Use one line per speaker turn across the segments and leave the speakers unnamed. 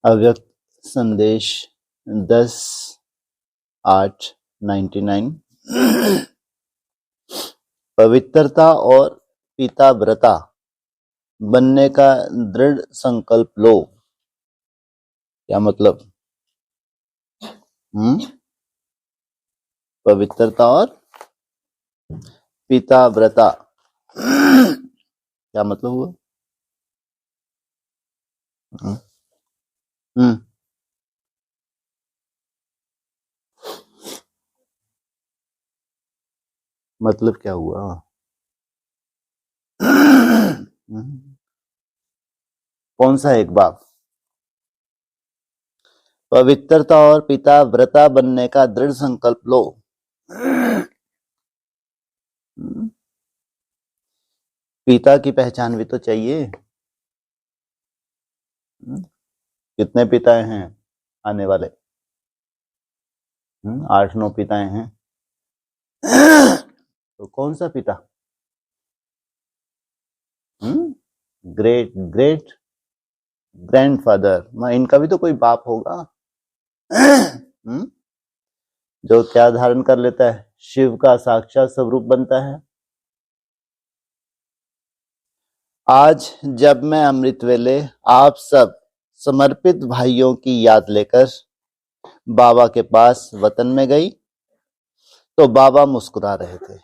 अव्यक्त संदेश 10/8/99। पवित्रता और पिताव्रता बनने का दृढ़ संकल्प लो। क्या मतलब? पवित्रता और पिताव्रता क्या मतलब हुआ? मतलब क्या हुआ? कौन सा एक बाप? पवित्रता और पिताव्रता बनने का दृढ़ संकल्प लो। पिता की पहचान भी तो चाहिए। कितने पिताएं हैं आने वाले? 8-9 पिताएं हैं। तो कौन सा पिता? Great great grandfather. इनका भी तो कोई बाप होगा। जो क्या धारण कर लेता है? शिव का साक्षात स्वरूप बनता है। आज जब मैं अमृत वेले आप सब समर्पित भाइयों की याद लेकर बाबा के पास वतन में गई तो बाबा मुस्कुरा रहे थे।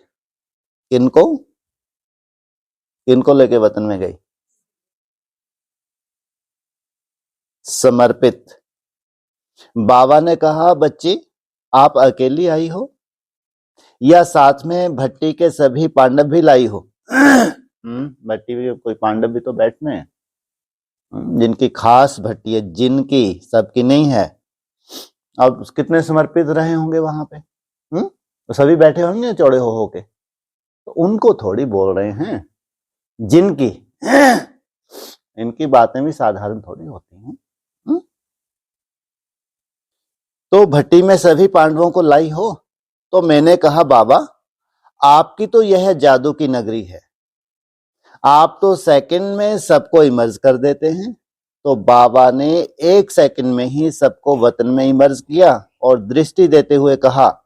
किनको लेके वतन में गई? समर्पित। बाबा ने कहा, बच्ची आप अकेली आई हो या साथ में भट्टी के सभी पांडव भी लाई हो? भट्टी में कोई पांडव भी तो बैठने हैं, जिनकी खास भट्टी है, जिनकी, सबकी नहीं है। अब कितने समर्पित रहे होंगे वहां पे? तो सभी बैठे होंगे चौड़े हो के, तो उनको थोड़ी बोल रहे हैं, जिनकी। इनकी बातें भी साधारण थोड़ी होती हैं। तो भट्टी में सभी पांडवों को लाई हो? तो मैंने कहा, बाबा आपकी तो यह जादू की नगरी है, आप तो सेकंड में सबको इमर्ज कर देते हैं। तो बाबा ने 1 सेकंड में ही सबको वतन में इमर्ज किया और दृष्टि देते हुए कहा,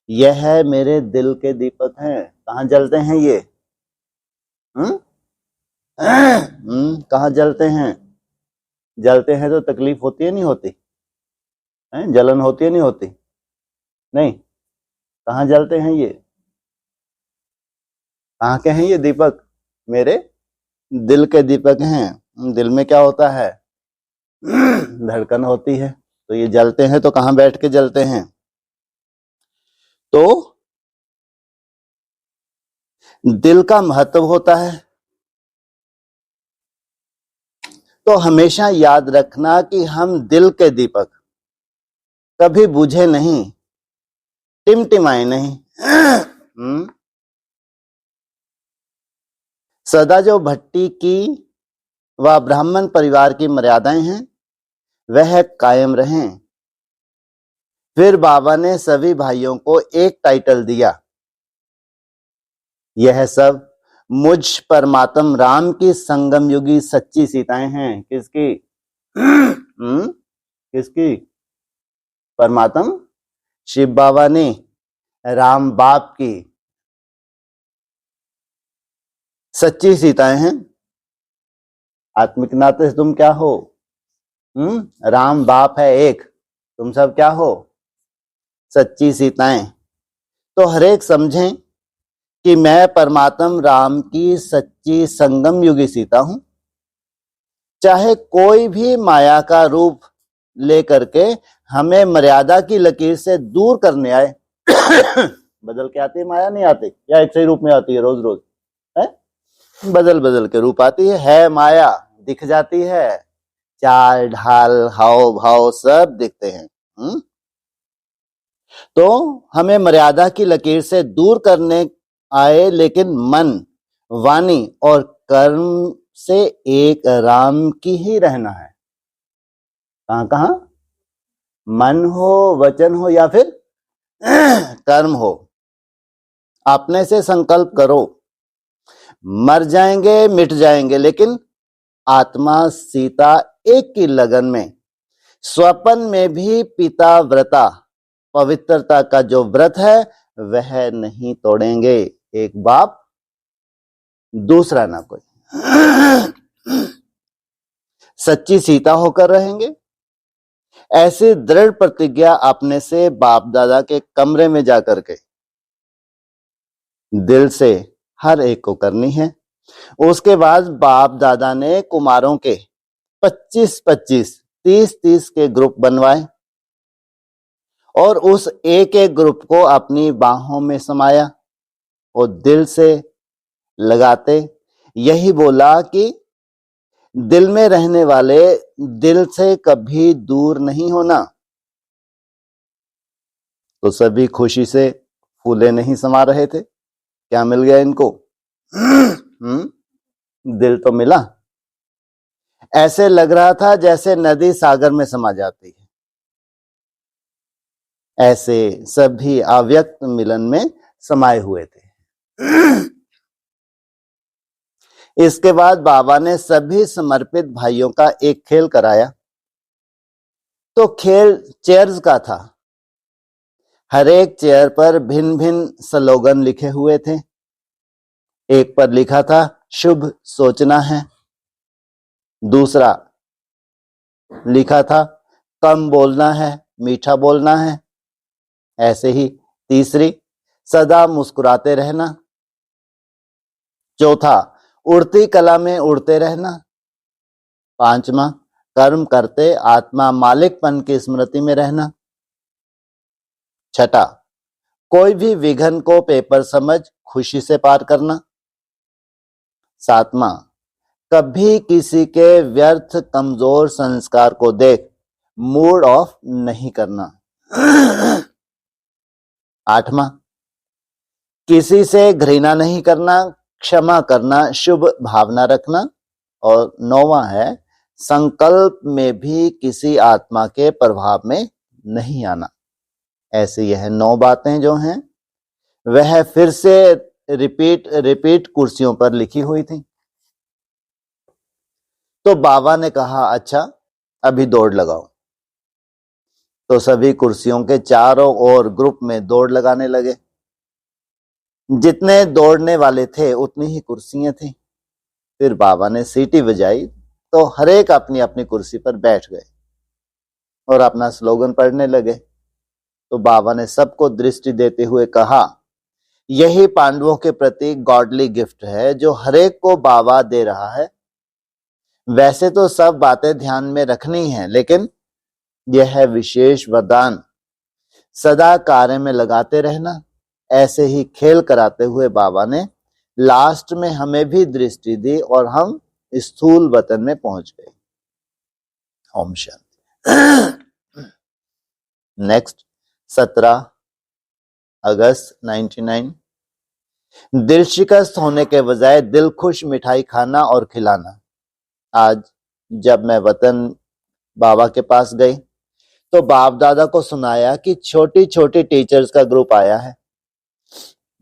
यह मेरे दिल के दीपक हैं। कहाँ जलते हैं ये? कहाँ जलते हैं? जलते हैं तो तकलीफ होती है नहीं होती? जलन होती है नहीं होती? नहीं। कहाँ जलते हैं ये? कहाँ के हैं ये दीपक? मेरे दिल के दीपक हैं। दिल में क्या होता है? धड़कन होती है। तो ये जलते हैं तो कहाँ बैठ के जलते हैं? तो दिल का महत्व होता है। तो हमेशा याद रखना कि हम दिल के दीपक कभी बुझे नहीं, टिमटिमाए नहीं। सदा जो भट्टी की व ब्राह्मण परिवार की मर्यादाएं हैं वह कायम रहें। फिर बाबा ने सभी भाइयों को एक टाइटल दिया, यह सब मुझ परमात्म राम की संगम युगी सच्ची सीताएं हैं। किसकी? किसकी? परमात्म शिव बाबा ने राम बाप की सच्ची सीताएं हैं। आत्मिक नाते से तुम क्या हो? राम बाप है एक, तुम सब क्या हो? सच्ची सीताएं। तो हर एक समझें कि मैं परमात्म राम की सच्ची संगम युगी सीता हूं। चाहे कोई भी माया का रूप लेकर के हमें मर्यादा की लकीर से दूर करने आए। बदल के आती है माया, नहीं आती? या एक सही रूप में आती है? रोज रोज है बदल बदल के रूप आती है माया, दिख जाती है। चाल ढाल हाव भाव सब दिखते हैं। तो हमें मर्यादा की लकीर से दूर करने आए, लेकिन मन, वाणी और कर्म से एक राम की ही रहना है। कहां कहां? मन हो, वचन हो या फिर कर्म हो। अपने से संकल्प करो, मर जाएंगे मिट जाएंगे, लेकिन आत्मा सीता एक की लगन में स्वपन में भी पिता व्रता, पवित्रता का जो व्रत है वह नहीं तोड़ेंगे। एक बाप दूसरा ना कोई, सच्ची सीता होकर रहेंगे। ऐसी दृढ़ प्रतिज्ञा अपने से बाप दादा के कमरे में जाकर के दिल से हर एक को करनी है। उसके बाद बाप दादा ने कुमारों के 25-25, 30-30 के ग्रुप बनवाए और उस एक एक ग्रुप को अपनी बाहों में समाया और दिल से लगाते यही बोला कि दिल में रहने वाले दिल से कभी दूर नहीं होना। तो सभी खुशी से फूले नहीं समा रहे थे। क्या मिल गया इनको? दिल तो मिला। ऐसे लग रहा था जैसे नदी सागर में समा जाती है। ऐसे सभी अव्यक्त मिलन में समाये हुए थे। इसके बाद बाबा ने सभी समर्पित भाइयों का एक खेल कराया। तो खेल चेयर्स का था। हर एक चेयर पर भिन्न भिन्न स्लोगन लिखे हुए थे। एक पर लिखा था शुभ सोचना है, दूसरा लिखा था कम बोलना है, मीठा बोलना है। ऐसे ही तीसरी सदा मुस्कुराते रहना, चौथा उड़ती कला में उड़ते रहना, पांचवा कर्म करते आत्मा मालिकपन की स्मृति में रहना, छठा कोई भी विघन को पेपर समझ खुशी से पार करना, सातवां कभी किसी के व्यर्थ कमजोर संस्कार को देख मूड ऑफ नहीं करना, आठवां किसी से घृणा नहीं करना, क्षमा करना, शुभ भावना रखना, और नौवां है संकल्प में भी किसी आत्मा के प्रभाव में नहीं आना। ऐसी यह 9 बातें जो हैं वह फिर से रिपीट कुर्सियों पर लिखी हुई थी। तो बाबा ने कहा अच्छा अभी दौड़ लगाओ। तो सभी कुर्सियों के चारों ओर ग्रुप में दौड़ लगाने लगे। जितने दौड़ने वाले थे उतनी ही कुर्सियां थी। फिर बाबा ने सीटी बजाई तो हर एक अपनी अपनी कुर्सी पर बैठ गए और अपना स्लोगन पढ़ने लगे। तो बाबा ने सबको दृष्टि देते हुए कहा यही पांडवों के प्रति गॉडली गिफ्ट है जो हर एक को बाबा दे रहा है। वैसे तो सब बातें ध्यान में रखनी है, लेकिन यह है विशेष वरदान, सदा कार्य में लगाते रहना। ऐसे ही खेल कराते हुए बाबा ने लास्ट में हमें भी दृष्टि दी और हम स्थूल वतन में पहुंच गए। ओम शांति। नेक्स्ट 17 अगस्त 99। दिल शिकस्त होने के बजाय दिल खुश मिठाई खाना और खिलाना। आज जब मैं वतन बाबा के पास गई तो बाप दादा को सुनाया कि छोटी छोटी टीचर्स का ग्रुप आया है।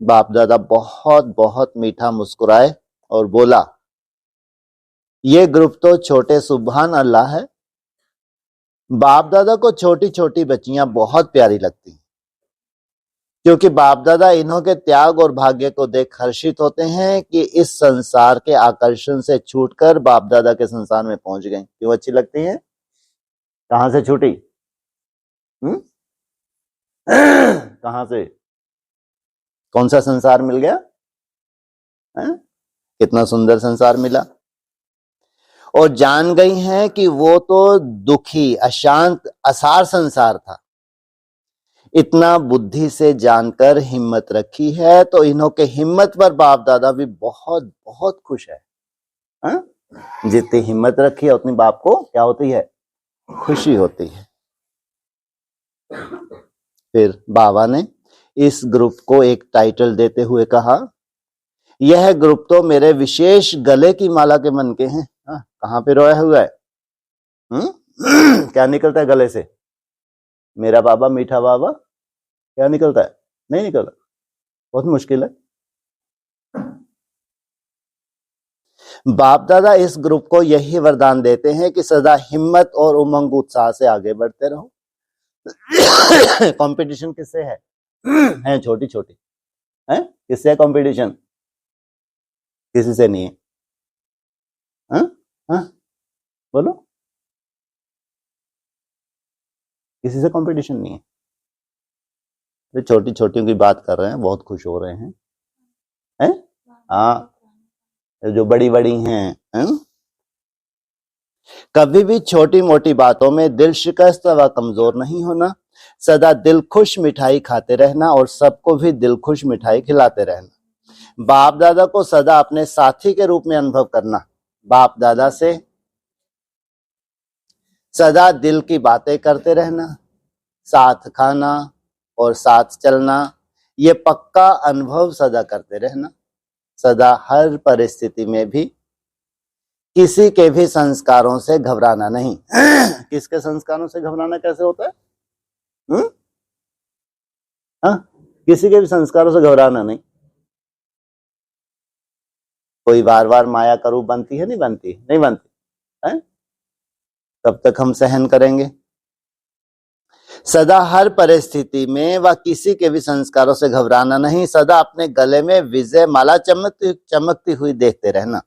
बाप दादा बहुत बहुत मीठा मुस्कुराए और बोला ये ग्रुप तो छोटे सुभान अल्लाह है। बाप दादा को छोटी छोटी बच्चियां बहुत प्यारी लगती, क्योंकि बाप दादा इन्हों के त्याग और भाग्य को देख हर्षित होते हैं कि इस संसार के आकर्षण से छूटकर बाप दादा के संसार में पहुंच गए। क्यों अच्छी लगती हैं? कहां से छूटी? कहां से? कौन सा संसार मिल गया? कितना सुंदर संसार मिला। और जान गई हैं कि वो तो दुखी अशांत असार संसार था। इतना बुद्धि से जानकर हिम्मत रखी है तो इन्हों के हिम्मत पर बाप दादा भी बहुत बहुत खुश है। जितनी हिम्मत रखी है उतनी बाप को क्या होती है? खुशी होती है। फिर बाबा ने इस ग्रुप को एक टाइटल देते हुए कहा यह ग्रुप तो मेरे विशेष गले की माला के मन के हैं। कहां पे रोया हुआ है? क्या निकलता है गले से? मेरा बाबा मीठा बाबा क्या निकलता है? नहीं निकलता, बहुत मुश्किल है। बाप दादा इस ग्रुप को यही वरदान देते हैं कि सदा हिम्मत और उमंग उत्साह से आगे बढ़ते रहो। कंपटीशन किससे है छोटी छोटी है, किससे है कंपटीशन? किसी से नहीं है। हाँ हाँ बोलो, किसी से कंपटीशन नहीं है। तो छोटी छोटियों की बात कर रहे हैं, बहुत खुश हो रहे हैं, हैं? हाँ जो बड़ी बड़ी हैं, कभी भी छोटी मोटी बातों में दिल शिकस्त व कमजोर नहीं होना, सदा दिल खुश मिठाई खाते रहना और सबको भी दिल खुश मिठाई खिलाते रहना। बाप दादा को सदा अपने साथी के रूप में अनुभव करना, बाप दादा से सदा दिल की बातें करते रहना, साथ खाना और साथ चलना, ये पक्का अनुभव सदा करते रहना। सदा हर परिस्थिति में भी किसी के भी संस्कारों से घबराना नहीं। किसके संस्कारों से घबराना कैसे होता है? हाँ, किसी के भी संस्कारों से घबराना नहीं। कोई बार बार माया का रूप बनती है, नहीं बनती? नहीं बनती है? कब तक हम सहन करेंगे? सदा हर परिस्थिति में व किसी के भी संस्कारों से घबराना नहीं, सदा अपने गले में विजय माला चमकती हुई देखते रहना।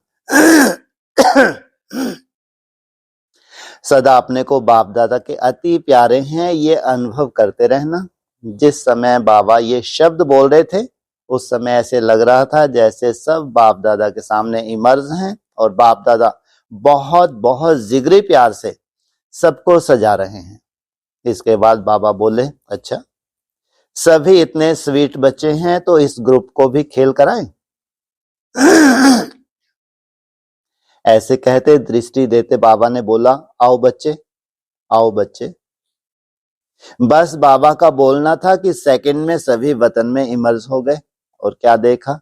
सदा अपने को बाप दादा के अति प्यारे हैं ये अनुभव करते रहना। जिस समय बाबा ये शब्द बोल रहे थे उस समय ऐसे लग रहा था जैसे सब बाप दादा के सामने इमर्ज हैं और बाप दादा बहुत बहुत जिगरी प्यार से सबको सजा रहे हैं। इसके बाद बाबा बोले, अच्छा सभी इतने स्वीट बच्चे हैं तो इस ग्रुप को भी खेल कराएं। ऐसे कहते दृष्टि देते बाबा ने बोला, आओ बच्चे, आओ बच्चे। बस बाबा का बोलना था कि सेकंड में सभी वतन में इमर्ज हो गए और क्या देखा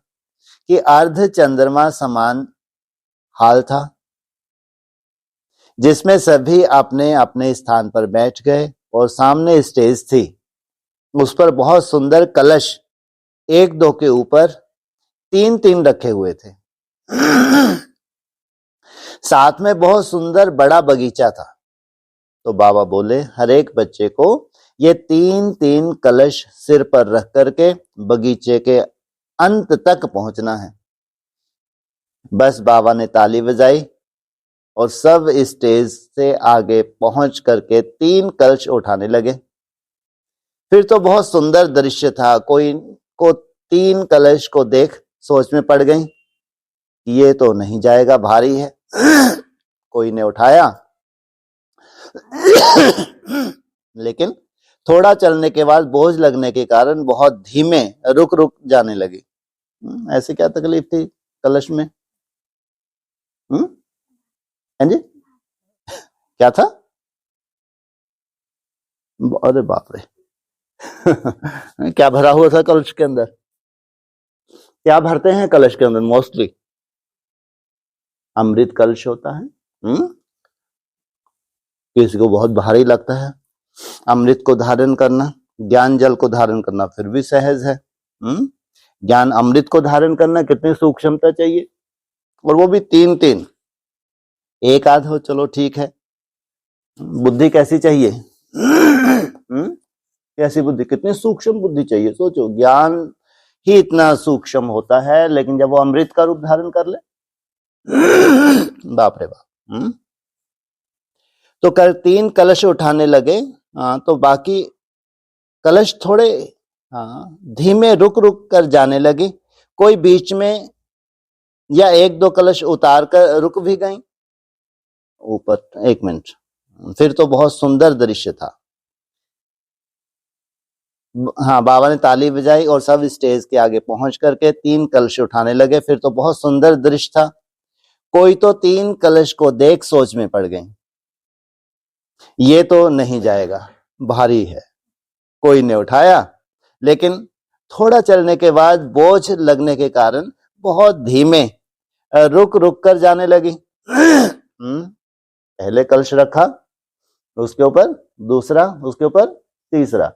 कि अर्ध चंद्रमा समान हाल था जिसमें सभी अपने अपने स्थान पर बैठ गए और सामने स्टेज थी, उस पर बहुत सुंदर कलश एक दो के ऊपर तीन तीन रखे हुए थे। साथ में बहुत सुंदर बड़ा बगीचा था। तो बाबा बोले, हर एक बच्चे को ये तीन तीन कलश सिर पर रख करके बगीचे के अंत तक पहुंचना है। बस बाबा ने ताली बजाई और सब स्टेज से आगे पहुंच करके तीन कलश उठाने लगे। फिर तो बहुत सुंदर दृश्य था। कोई को तीन कलश को देख सोच में पड़ गई कि ये तो नहीं जाएगा, भारी है। कोई ने उठाया लेकिन थोड़ा चलने के बाद बोझ लगने के कारण बहुत धीमे रुक रुक जाने लगी। ऐसी क्या तकलीफ थी कलश में? हैं जी, क्या था? अरे बाप रे। क्या भरा हुआ था कलश के अंदर? क्या भरते हैं कलश के अंदर? मोस्टली अमृत कलश होता है। किसी को बहुत भारी लगता है अमृत को धारण करना, ज्ञान जल को धारण करना फिर भी सहज है। ज्ञान अमृत को धारण करना कितनी सूक्ष्मता चाहिए, और वो भी तीन तीन। एक आध हो चलो ठीक है, बुद्धि कैसी चाहिए? कैसी बुद्धि, कितनी सूक्ष्म बुद्धि चाहिए। सोचो, ज्ञान ही इतना सूक्ष्म होता है, लेकिन जब वो अमृत का रूप धारण कर ले, बाप रे बाप। तो कल तीन कलश उठाने लगे। तो बाकी कलश थोड़े धीमे रुक रुक कर जाने लगी। कोई बीच में या एक दो कलश उतार कर रुक भी गई ऊपर। एक मिनट, फिर तो बहुत सुंदर दृश्य था। बाबा ने ताली बजाई और सब स्टेज के आगे पहुंच करके तीन कलश उठाने लगे। फिर तो बहुत सुंदर दृश्य था। कोई तो तीन कलश को देख सोच में पड़ गई, ये तो नहीं जाएगा, भारी है। कोई ने उठाया, लेकिन थोड़ा चलने के बाद बोझ लगने के कारण बहुत धीमे रुक रुक कर जाने लगी। पहले कलश रखा, उसके ऊपर दूसरा, उसके ऊपर तीसरा।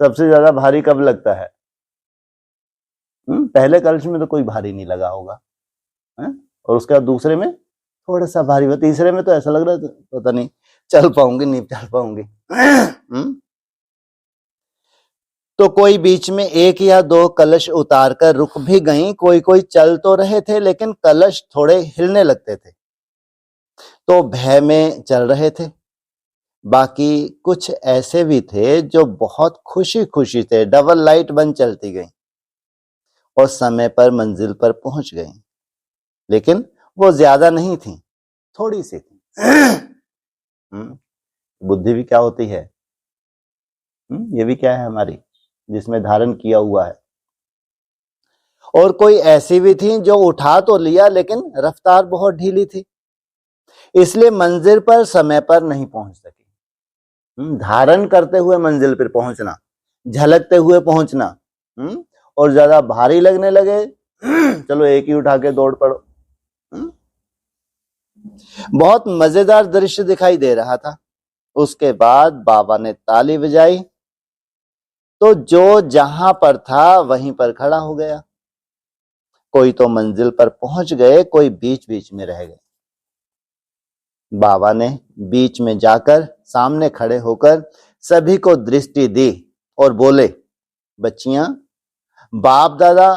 सबसे ज्यादा भारी कब लगता है? पहले कलश में तो कोई भारी नहीं लगा होगा, और उसके बाद दूसरे में थोड़ा सा भारी हुआ, तीसरे में तो ऐसा लग रहा था पता नहीं चल पाऊंगी नहीं चल पाऊंगी। तो कोई बीच में 1 या 2 कलश उतार कर रुक भी गईं, कोई कोई चल तो रहे थे लेकिन कलश थोड़े हिलने लगते थे तो भय में चल रहे थे। बाकी कुछ ऐसे भी थे जो बहुत खुशी खुशी थे, डबल लाइट बन चलती गईं और समय पर मंजिल पर पहुंच गईं, लेकिन वो ज्यादा नहीं थी, थोड़ी सी थी। बुद्धि भी क्या होती है, ये भी क्या है हमारी, जिसमें धारण किया हुआ है। और कोई ऐसी भी थी जो उठा तो लिया लेकिन रफ्तार बहुत ढीली थी, इसलिए मंजिल पर समय पर नहीं पहुंच सकी। धारण करते हुए मंजिल पर पहुंचना, झलकते हुए पहुंचना, और ज्यादा भारी लगने लगे चलो एक ही उठा के दौड़ पड़ो। बहुत मजेदार दृश्य दिखाई दे रहा था। उसके बाद बाबा ने ताली बजाई तो जो जहां पर था वहीं पर खड़ा हो गया। कोई तो मंजिल पर पहुंच गए, कोई बीच बीच में रह गए। बाबा ने बीच में जाकर सामने खड़े होकर सभी को दृष्टि दी और बोले, बच्चियां, बाप दादा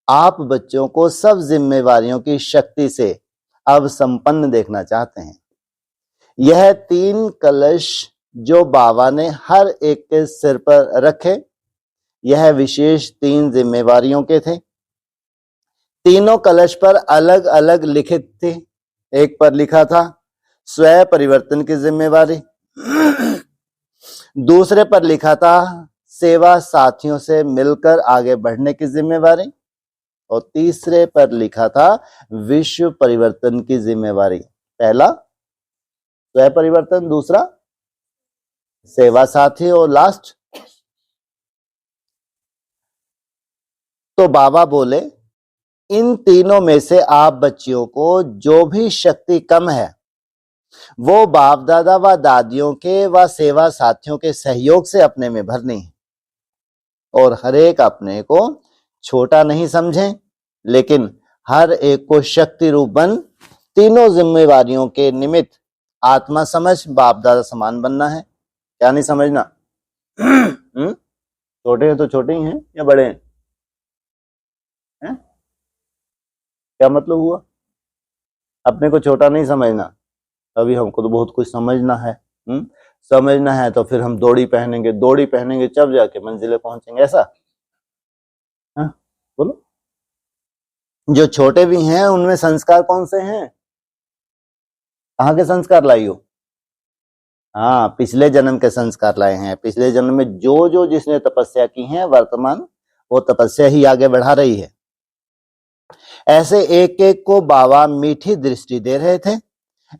आप बच्चों को सब जिम्मेवारियों की शक्ति से अब संपन्न देखना चाहते हैं। यह 3 कलश जो बाबा ने हर एक के सिर पर रखे, यह विशेष 3 जिम्मेवारियों के थे। तीनों कलश पर अलग अलग लिखित थे। एक पर लिखा था स्वयं परिवर्तन की जिम्मेवारी, दूसरे पर लिखा था सेवा साथियों से मिलकर आगे बढ़ने की जिम्मेवारी, और तीसरे पर लिखा था विश्व परिवर्तन की जिम्मेवारी। पहला स्वयं परिवर्तन, दूसरा सेवा साथी, और लास्ट। तो बाबा बोले, इन तीनों में से आप बच्चियों को जो भी शक्ति कम है वो बाप दादा व दादियों के व सेवा साथियों के सहयोग से अपने में भरनी है, और हर एक अपने को छोटा नहीं समझें, लेकिन हर एक को शक्ति रूप बन तीनों जिम्मेवारियों के निमित्त आत्मा समझ बाप दादा समान बनना है। क्या नहीं समझना? छोटे हैं तो छोटे ही हैं या बड़े हैं? क्या मतलब हुआ? अपने को छोटा नहीं समझना, अभी हमको तो बहुत कुछ समझना है। समझना है तो फिर हम दौड़ी पहनेंगे तब जाके मंजिले पहुंचेंगे, ऐसा? बोलो। जो छोटे भी हैं उनमें संस्कार कौन से हैं? कहाँ के संस्कार लाई हो? हाँ, पिछले जन्म के संस्कार लाए हैं। पिछले जन्म में जो जो जिसने तपस्या की है, वर्तमान वो तपस्या ही आगे बढ़ा रही है। ऐसे एक एक को बाबा मीठी दृष्टि दे रहे थे।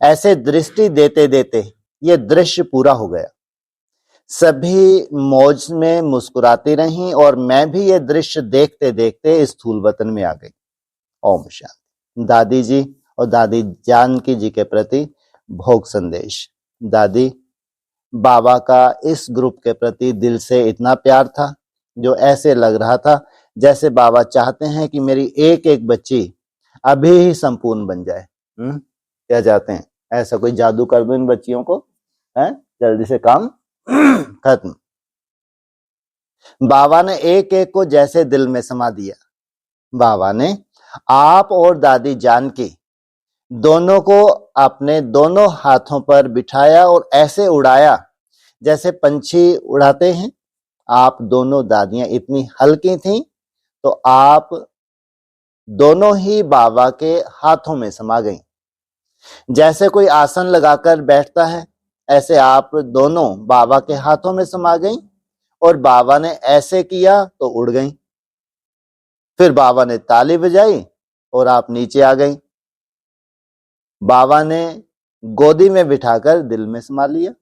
ऐसे दृष्टि देते देते ये दृश्य पूरा हो गया। सभी मौज में मुस्कुराती रहीं और मैं भी ये दृश्य देखते देखते स्थूल वतन में आ गई। ओम शांति। दादी जी और दादी जानकी जी के प्रति भोग संदेश। दादी, बाबा का इस ग्रुप के प्रति दिल से इतना प्यार था जो ऐसे लग रहा था जैसे बाबा चाहते हैं कि मेरी एक एक बच्ची अभी ही संपूर्ण बन जाए। क्या चाहते हैं? ऐसा कोई जादू कर दो इन बच्चियों को, है जल्दी से काम खत्म। बाबा ने एक एक को जैसे दिल में समा दिया। बाबा ने आप और दादी जानकी दोनों को अपने दोनों हाथों पर बिठाया और ऐसे उड़ाया जैसे पंछी उड़ाते हैं। आप दोनों दादियां इतनी हल्की थीं तो आप दोनों ही बाबा के हाथों में समा गईं। जैसे कोई आसन लगाकर बैठता है, ऐसे आप दोनों बाबा के हाथों में समा गईं और बाबा ने ऐसे किया तो उड़ गईं। फिर बाबा ने ताली बजाई और आप नीचे आ गईं। बाबा ने गोदी में बिठाकर दिल में समा लिया।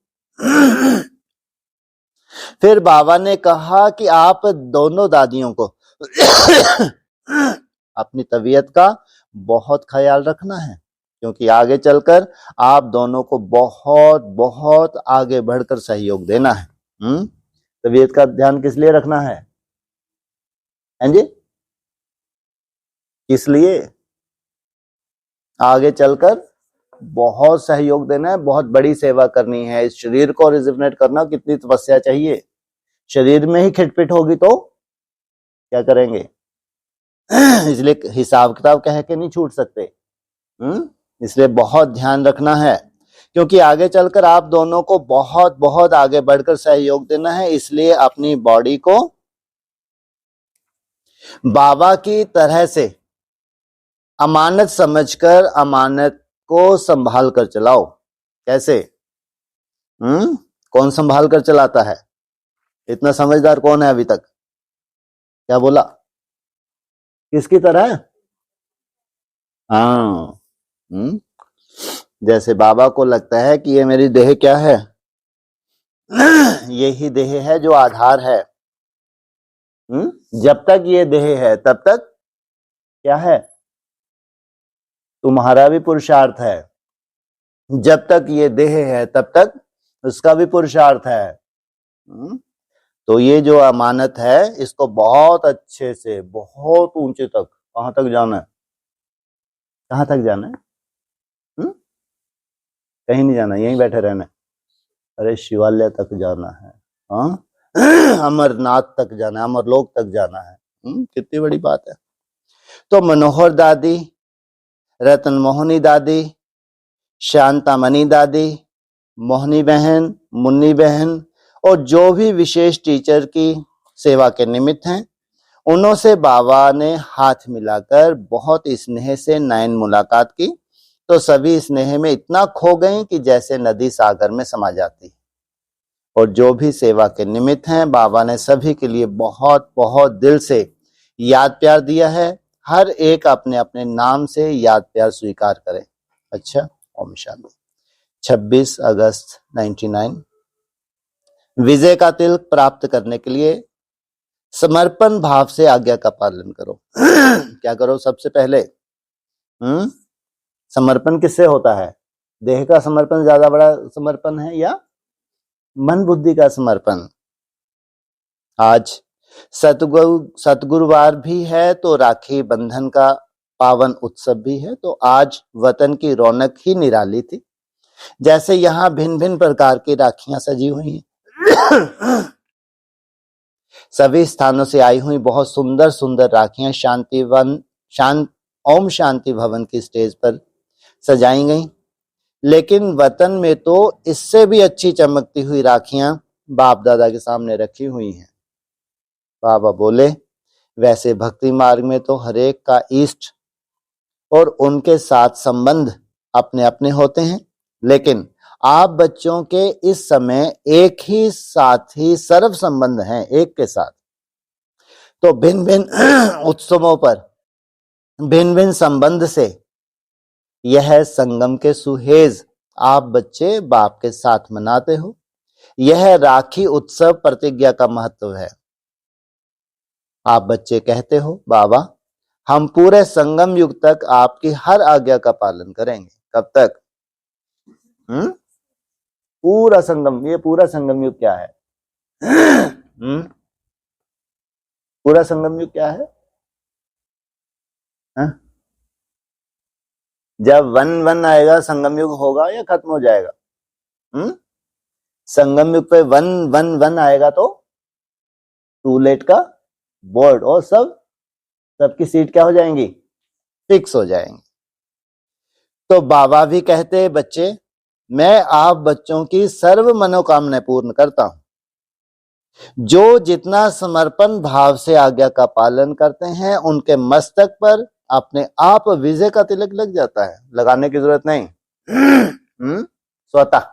फिर बाबा ने कहा कि आप दोनों दादियों को अपनी तबीयत का बहुत ख्याल रखना है, क्योंकि आगे चलकर आप दोनों को बहुत बहुत आगे बढ़कर सहयोग देना है। तबीयत का ध्यान किस लिए रखना है? हैं जी? किस लिए? आगे चलकर बहुत सहयोग देना है, बहुत बड़ी सेवा करनी है। इस शरीर को रिजुवनेट करना कितनी तपस्या चाहिए। शरीर में ही खिटपिट होगी तो क्या करेंगे। इसलिए हिसाब किताब कह के नहीं छूट सकते। इसलिए बहुत ध्यान रखना है, क्योंकि आगे चलकर आप दोनों को बहुत बहुत आगे बढ़कर सहयोग देना है। इसलिए अपनी बॉडी को बाबा की तरह से अमानत समझकर अमानत को संभाल कर चलाओ। कैसे? कौन संभाल कर चलाता है? इतना समझदार कौन है अभी तक? क्या बोला? किसकी तरह? हाँ, जैसे बाबा को लगता है कि ये मेरी देह क्या है, यही देह है जो आधार है। जब तक ये देह है तब तक क्या है? तुम्हारा भी पुरुषार्थ है। जब तक ये देह है तब तक उसका भी पुरुषार्थ है। तो ये जो अमानत है, इसको बहुत अच्छे से, बहुत ऊंचे तक, कहां तक जाना है? कहां तक जाना है? कहीं नहीं जाना, यहीं बैठे रहना है। अरे शिवालय तक जाना है, हाँ, अमरनाथ तक जाना है, अमरलोक तक जाना है। कितनी बड़ी बात है। तो मनोहर दादी, रतन मोहनी दादी, शांतामणि दादी, मोहनी बहन, मुन्नी बहन और जो भी विशेष टीचर की सेवा के निमित्त हैं, उन्हों से बाबा ने हाथ मिलाकर बहुत स्नेह से नयन मुलाकात की। तो सभी स्नेह में इतना खो गए कि जैसे नदी सागर में समा जाती। और जो भी सेवा के निमित्त हैं, बाबा ने सभी के लिए बहुत बहुत दिल से याद प्यार दिया है। हर एक अपने अपने नाम से याद प्यार स्वीकार करे। अच्छा, ओम शांति। 26 अगस्त 99। विजय का तिलक प्राप्त करने के लिए समर्पण भाव से आज्ञा का पालन करो। क्या करो? सबसे पहले समर्पण किससे होता है? देह का समर्पण ज्यादा बड़ा समर्पण है या मन बुद्धि का समर्पण? आज सतगुरुवार भी है, तो राखी बंधन का पावन उत्सव भी है। तो आज वतन की रौनक ही निराली थी। जैसे यहाँ भिन्न भिन्न प्रकार की राखियां सजी हुई हैं। सभी स्थानों से आई हुई बहुत सुंदर सुंदर राखियां ओम शांति भवन की स्टेज पर सजाई गई। लेकिन वतन में तो इससे भी अच्छी चमकती हुई राखियां बाप दादा के सामने रखी हुई हैं। बाबा बोले, वैसे भक्ति मार्ग में तो हरेक का इष्ट और उनके साथ संबंध अपने अपने होते हैं, लेकिन आप बच्चों के इस समय एक ही साथ ही सर्व संबंध हैं, एक के साथ। तो भिन्न भिन्न उत्सवों पर भिन्न भिन्न संबंध से यह संगम के सुहेज आप बच्चे बाप के साथ मनाते हो। यह राखी उत्सव प्रतिज्ञा का महत्व है। आप बच्चे कहते हो, बाबा हम पूरे संगम युग तक आपकी हर आज्ञा का पालन करेंगे। कब तक? पूरा संगम, ये पूरा संगम युग क्या है? पूरा संगम युग क्या है? जब वन आएगा संगम युग होगा या खत्म हो जाएगा? संगम युग पे वन आएगा तो टूलेट का बोर्ड और सबकी सीट क्या हो जाएंगी? फिक्स हो जाएंगी। तो बाबा भी कहते, बच्चे मैं आप बच्चों की सर्व मनोकामना पूर्ण करता हूं। जो जितना समर्पण भाव से आज्ञा का पालन करते हैं, उनके मस्तक पर अपने आप विजय का तिलक लग जाता है। लगाने की जरूरत नहीं, स्वतः।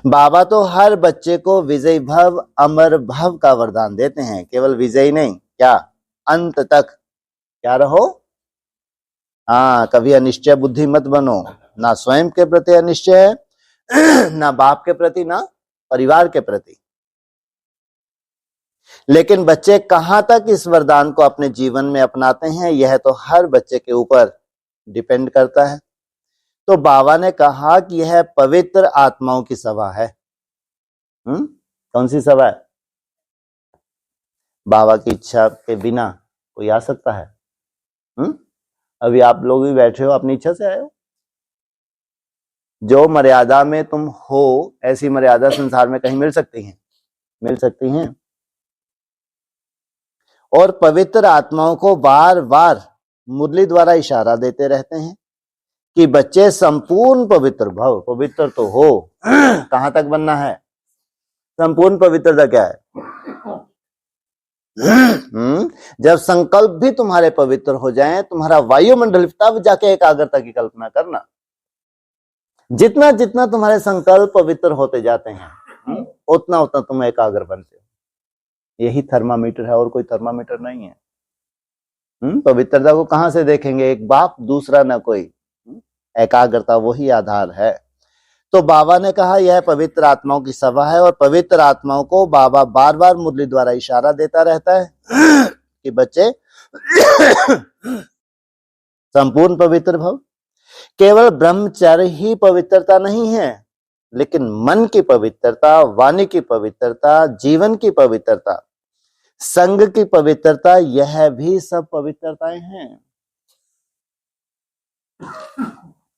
बाबा तो हर बच्चे को विजय भव अमर भव का वरदान देते हैं। केवल विजय नहीं, क्या अंत तक क्या रहो? हाँ, कभी अनिश्चय बुद्धि मत बनो। ना स्वयं के प्रति अनिश्चय है, ना बाप के प्रति, ना परिवार के प्रति। लेकिन बच्चे कहां तक इस वरदान को अपने जीवन में अपनाते हैं, यह तो हर बच्चे के ऊपर डिपेंड करता है। तो बाबा ने कहा कि यह पवित्र आत्माओं की सभा है। कौन सी सभा है? बाबा की इच्छा के बिना कोई आ सकता है? अभी आप लोग भी बैठे हो, अपनी इच्छा से आए हो। जो मर्यादा में तुम हो ऐसी मर्यादा संसार में कहीं मिल सकती है? मिल सकती हैं। और पवित्र आत्माओं को बार बार मुरली द्वारा इशारा देते रहते हैं कि बच्चे संपूर्ण पवित्र भव। पवित्र तो हो, कहां तक बनना है? संपूर्ण पवित्रता क्या है? जब संकल्प भी तुम्हारे पवित्र हो जाएं, तुम्हारा वायुमंडल, तब जाके एकाग्रता की कल्पना करना। जितना जितना तुम्हारे संकल्प पवित्र होते जाते हैं, उतना उतना तुम एकाग्र बनते हो। यही थर्मामीटर है, और कोई थर्मामीटर नहीं है। पवित्रता को कहां से देखेंगे? एक बाप, दूसरा ना कोई। एकाग्रता वही आधार है। तो बाबा ने कहा यह पवित्र आत्माओं की सभा है, और पवित्र आत्माओं को बाबा बार बार मुरली द्वारा इशारा देता रहता है कि बच्चे संपूर्ण पवित्र भव। केवल ब्रह्मचर्य ही पवित्रता नहीं है, लेकिन मन की पवित्रता, वाणी की पवित्रता, जीवन की पवित्रता, संग की पवित्रता, यह भी सब पवित्रताएं हैं।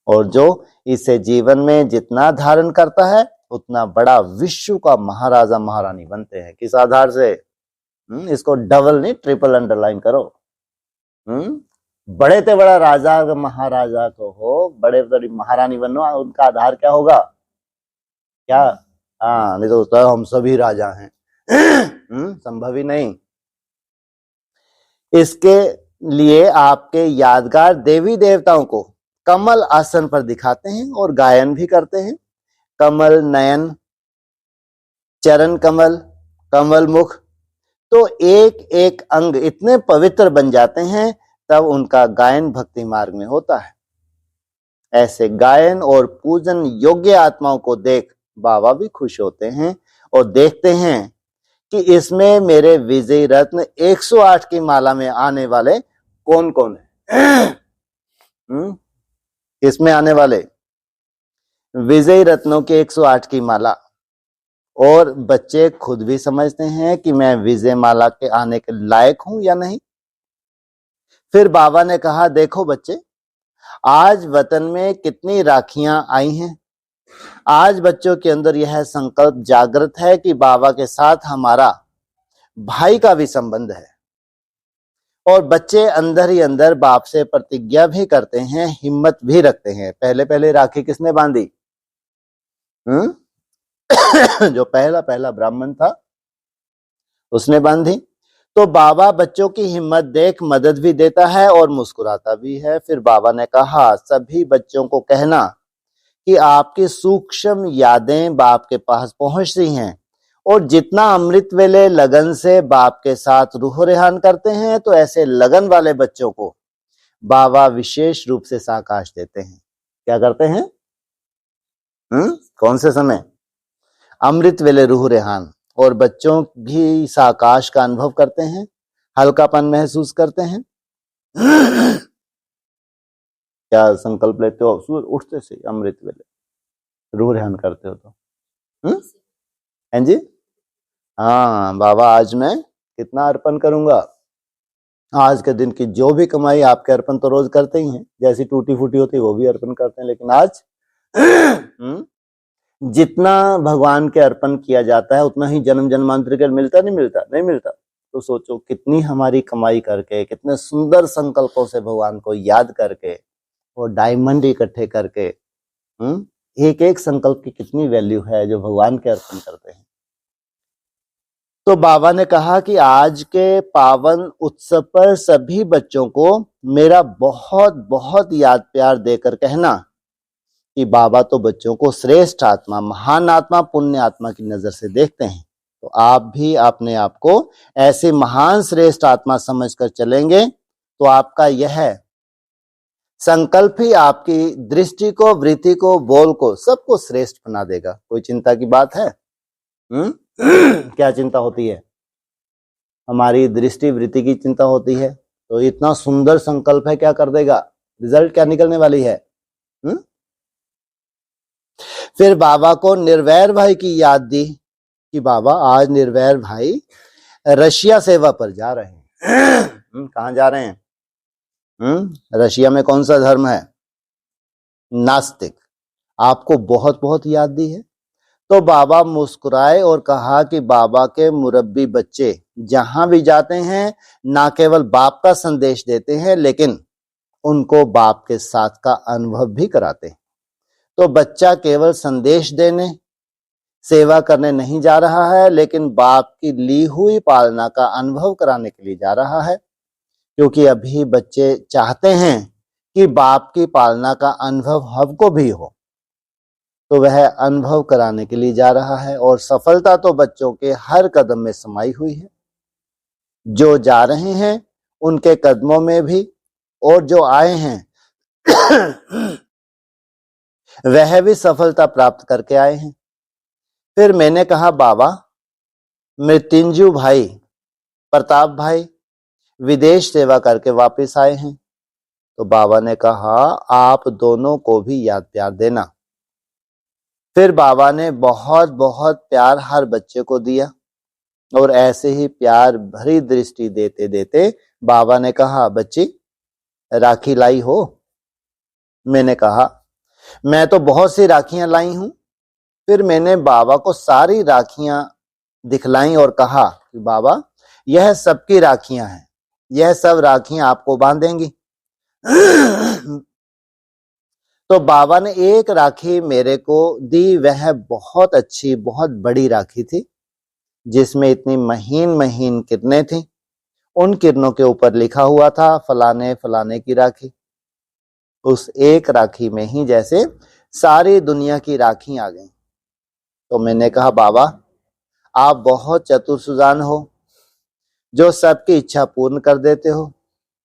और जो इसे जीवन में जितना धारण करता है, उतना बड़ा विश्व का महाराजा महारानी बनते हैं। किस आधार से? इसको डबल नहीं, ट्रिपल अंडरलाइन करो। बड़े से बड़ा राजा महाराजा को हो, बड़े बड़ी महारानी बनो, उनका आधार क्या होगा? क्या? हाँ, नहीं तो हम सभी राजा हैं। संभव ही नहीं। इसके लिए आपके यादगार देवी देवताओं को कमल आसन पर दिखाते हैं और गायन भी करते हैं। कमल नयन, चरण कमल, कमल मुख, तो एक एक अंग इतने पवित्र बन जाते हैं, तब उनका गायन भक्ति मार्ग में होता है। ऐसे गायन और पूजन योग्य आत्माओं को देख बाबा भी खुश होते हैं और देखते हैं कि इसमें मेरे विजय रत्न 108 की माला में आने वाले कौन कौन है। इसमें आने वाले विजय रत्नों के 108 की माला। और बच्चे खुद भी समझते हैं कि मैं विजय माला के आने के लायक हूं या नहीं। फिर बाबा ने कहा, देखो बच्चे, आज वतन में कितनी राखियां आई हैं। आज बच्चों के अंदर यह संकल्प जागृत है कि बाबा के साथ हमारा भाई का भी संबंध है। और बच्चे अंदर ही अंदर बाप से प्रतिज्ञा भी करते हैं, हिम्मत भी रखते हैं। पहले पहले राखी किसने बांधी? जो पहला पहला ब्राह्मण था, उसने बांधी। तो बाबा बच्चों की हिम्मत देख मदद भी देता है और मुस्कुराता भी है। फिर बाबा ने कहा, सभी बच्चों को कहना कि आपकी सूक्ष्म यादें बाप के पास पहुंच रही हैं, और जितना अमृत वेले लगन से बाप के साथ रूह रेहान करते हैं, तो ऐसे लगन वाले बच्चों को बाबा विशेष रूप से साकाश देते हैं। क्या करते हैं? कौन से समय? अमृत वेले रूह रेहान। और बच्चों भी साकाश का अनुभव करते हैं, हल्कापन महसूस करते हैं। क्या संकल्प लेते हो? सूर्य उठते से अमृत वेले रूह रेहान करते हो तो हैं जी? हाँ, बाबा आज मैं कितना अर्पण करूंगा। आज के दिन की जो भी कमाई, आपके अर्पण तो रोज करते ही हैं, जैसी टूटी फूटी होती है वो भी अर्पण करते हैं, लेकिन आज जितना भगवान के अर्पण किया जाता है, उतना ही जन्म जन्मांतर के मिलता नहीं मिलता? नहीं मिलता। तो सोचो कितनी हमारी कमाई करके, कितने सुंदर संकल्पों से भगवान को याद करके, और डायमंड इकट्ठे करके, एक एक संकल्प की कितनी वैल्यू है जो भगवान के अर्पण करते हैं। तो बाबा ने कहा कि आज के पावन उत्सव पर सभी बच्चों को मेरा बहुत बहुत याद प्यार देकर कहना कि बाबा तो बच्चों को श्रेष्ठ आत्मा, महान आत्मा, पुण्य आत्मा की नजर से देखते हैं। तो आप भी अपने आप को ऐसे महान श्रेष्ठ आत्मा समझकर चलेंगे, तो आपका यह संकल्प ही आपकी दृष्टि को, वृत्ति को, बोल को, सबको श्रेष्ठ बना देगा। कोई चिंता की बात है? क्या चिंता होती है? हमारी दृष्टि वृत्ति की चिंता होती है। तो इतना सुंदर संकल्प है, क्या कर देगा? रिजल्ट क्या निकलने वाली है? फिर बाबा को निर्वैर भाई की याद दी कि बाबा आज निर्वैर भाई रशिया सेवा पर जा रहे हैं। कहाँ जा रहे हैं? रशिया में कौन सा धर्म है? नास्तिक। आपको बहुत बहुत याद दी है। तो बाबा मुस्कुराए और कहा कि बाबा के मुरब्बी बच्चे जहां भी जाते हैं ना केवल बाप का संदेश देते हैं लेकिन उनको बाप के साथ का अनुभव भी कराते हैं। तो बच्चा केवल संदेश देने सेवा करने नहीं जा रहा है लेकिन बाप की ली हुई पालना का अनुभव कराने के लिए जा रहा है, क्योंकि अभी बच्चे चाहते हैं कि बाप की पालना का अनुभव हमको भी हो, तो वह अनुभव कराने के लिए जा रहा है। और सफलता तो बच्चों के हर कदम में समाई हुई है। जो जा रहे हैं उनके कदमों में भी और जो आए हैं वह भी सफलता प्राप्त करके आए हैं। फिर मैंने कहा बाबा, मृत्युंजय भाई, प्रताप भाई विदेश सेवा करके वापस आए हैं। तो बाबा ने कहा आप दोनों को भी याद प्यार देना। फिर बाबा ने बहुत बहुत प्यार हर बच्चे को दिया और ऐसे ही प्यार भरी दृष्टि देते देते बाबा ने कहा बच्ची राखी लाई हो? मैंने कहा मैं तो बहुत सी राखियां लाई हूं। फिर मैंने बाबा को सारी राखियां दिखलाई और कहा कि बाबा यह सबकी राखियां हैं, यह सब राखियां आपको बांधेंगी। तो बाबा ने एक राखी मेरे को दी। वह बहुत अच्छी बहुत बड़ी राखी थी जिसमें इतनी महीन महीन किरणें थी। उन किरणों के ऊपर लिखा हुआ था फलाने फलाने की राखी। उस एक राखी में ही जैसे सारी दुनिया की राखी आ गई। तो मैंने कहा बाबा आप बहुत चतुर सुजान हो जो सबकी इच्छा पूर्ण कर देते हो।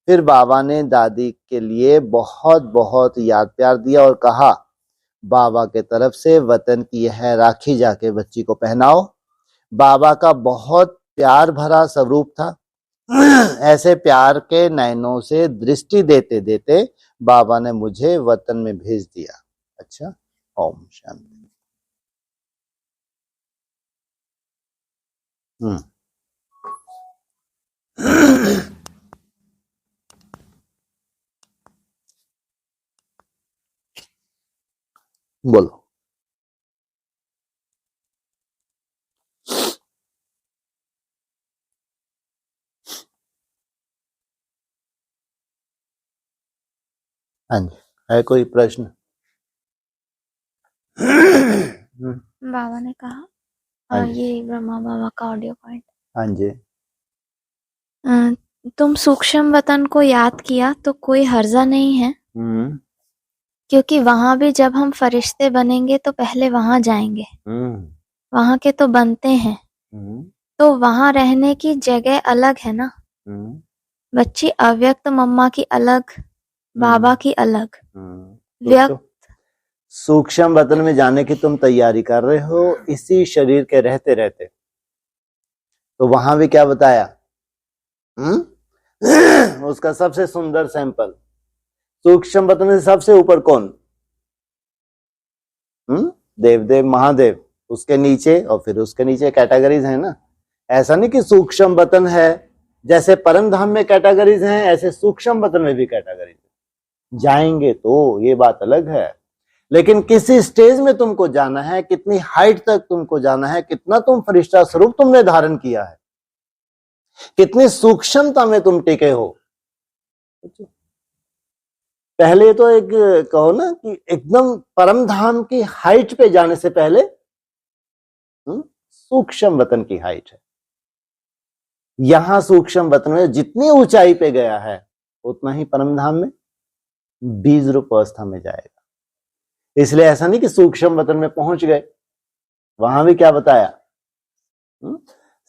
फिर बाबा ने दादी के लिए बहुत बहुत याद प्यार दिया और कहा बाबा के तरफ से वतन की यह राखी जाके बच्ची को पहनाओ। बाबा का बहुत प्यार भरा स्वरूप था। ऐसे प्यार के नयनों से दृष्टि देते देते बाबा ने मुझे वतन में भेज दिया। अच्छा, ओम शांति। बोलो। हाँ जी, है कोई प्रश्न?
बाबा ने कहा
हाँ
और
जी।
ये ब्रह्मा बाबा का ऑडियो पॉइंट।
हाँ जी।
तुम सूक्ष्म वतन को याद किया तो कोई हर्जा नहीं है, क्योंकि वहां भी जब हम फरिश्ते बनेंगे तो पहले वहां जाएंगे। वहां के तो बनते हैं, तो वहां रहने की जगह अलग है ना। बच्ची अव्यक्त मम्मा की अलग, बाबा की अलग। व्यक्त
सूक्ष्म वतन में जाने की तुम तैयारी कर रहे हो इसी शरीर के रहते रहते। तो वहां भी क्या बताया? उसका सबसे सुंदर सैंपल सूक्ष्म वतन से सबसे ऊपर कौन? देवदेव महादेव, उसके नीचे और फिर उसके नीचे कैटेगरीज है ना। ऐसा नहीं कि सूक्ष्म वतन है जैसे परम धाम में कैटेगरीज हैं ऐसे सूक्ष्म वतन में भी कैटेगरीज है। जाएंगे तो ये बात अलग है, लेकिन किसी स्टेज में तुमको जाना है, कितनी हाइट तक तुमको जाना है, कितना तुम फरिश्ता स्वरूप तुमने धारण किया है, कितनी सूक्ष्मता में तुम टिके हो। पहले तो एक कहो ना कि एकदम परम धाम की हाइट पे जाने से पहले सूक्ष्म वतन की हाइट है। यहां सूक्ष्म वतन में जितनी ऊंचाई पे गया है उतना ही परम धाम में बीज रूप अवस्था में जाएगा। इसलिए ऐसा नहीं कि सूक्ष्म वतन में पहुंच गए, वहां भी क्या बताया?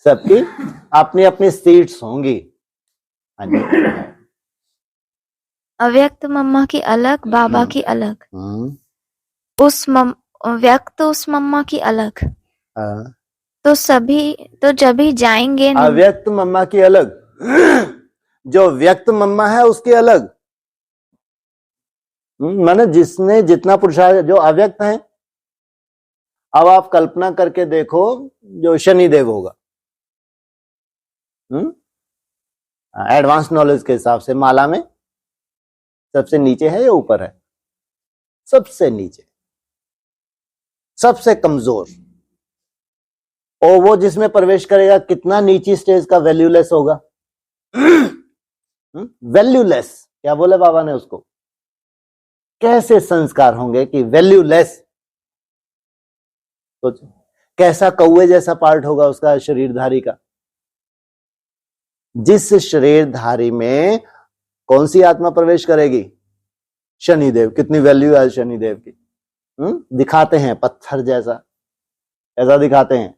सबकी अपनी अपनी सीट्स होंगी।
अव्यक्त मम्मा की अलग, बाबा की अलग, उस व्यक्त उस मम्मा की अलग। तो सभी तो जब भी जाएंगे
अव्यक्त मम्मा की अलग, जो व्यक्त मम्मा है उसकी अलग। माने जिसने जितना पुरुषार्थ, जो अव्यक्त है, अब आप कल्पना करके देखो जो शनिदेव होगा, एडवांस नॉलेज के हिसाब से माला में सबसे नीचे है या ऊपर है? सबसे नीचे, सबसे कमजोर। और वो जिसमें प्रवेश करेगा कितना नीची स्टेज का, वैल्यूलेस होगा। वैल्यूलेस, क्या बोले बाबा ने उसको? कैसे संस्कार होंगे कि वैल्यूलेस? सोचो कैसा कौवे जैसा पार्ट होगा उसका शरीरधारी का। जिस शरीरधारी में कौन सी आत्मा प्रवेश करेगी? शनिदेव। कितनी वैल्यू है शनिदेव की? दिखाते हैं पत्थर जैसा, ऐसा दिखाते हैं,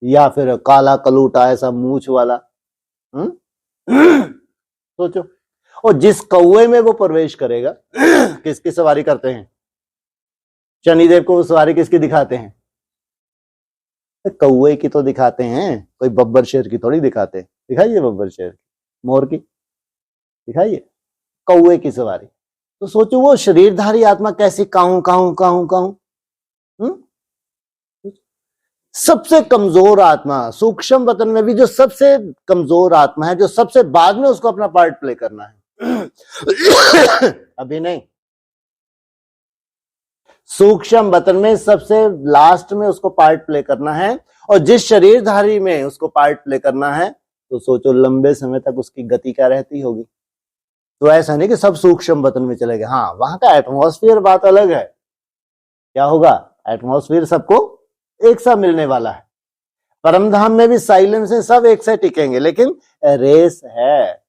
या फिर काला कलूटा ऐसा मूछ वाला। सोचो। और जिस कौवे में वो प्रवेश करेगा, किसकी सवारी करते हैं? शनिदेव को सवारी किसकी दिखाते हैं? कौवे की तो दिखाते हैं, कोई बब्बर शेर की थोड़ी दिखाते हैं। दिखाइए बब्बर शेर की, मोर की दिखाइए, कौवे की सवारी। तो सोचो वो शरीरधारी आत्मा कैसी काहू काहू काहू काहू। सबसे कमजोर आत्मा, सूक्ष्म वतन में भी जो सबसे कमजोर आत्मा है, जो सबसे बाद में उसको अपना पार्ट प्ले करना है, अभी नहीं। सूक्ष्म वतन में सबसे लास्ट में उसको पार्ट प्ले करना है, और जिस शरीरधारी में उसको पार्ट प्ले करना है, तो सोचो लंबे समय तक उसकी गति क्या रहती होगी। तो ऐसा नहीं कि सब सूक्ष्म वतन में चले गए। हाँ, वहां का एटमॉस्फेयर बात अलग है। क्या होगा? एटमॉस्फेयर सबको एक सा मिलने वाला है। परमधाम में भी साइलेंस है, सब एक से टिकेंगे, लेकिन रेस है।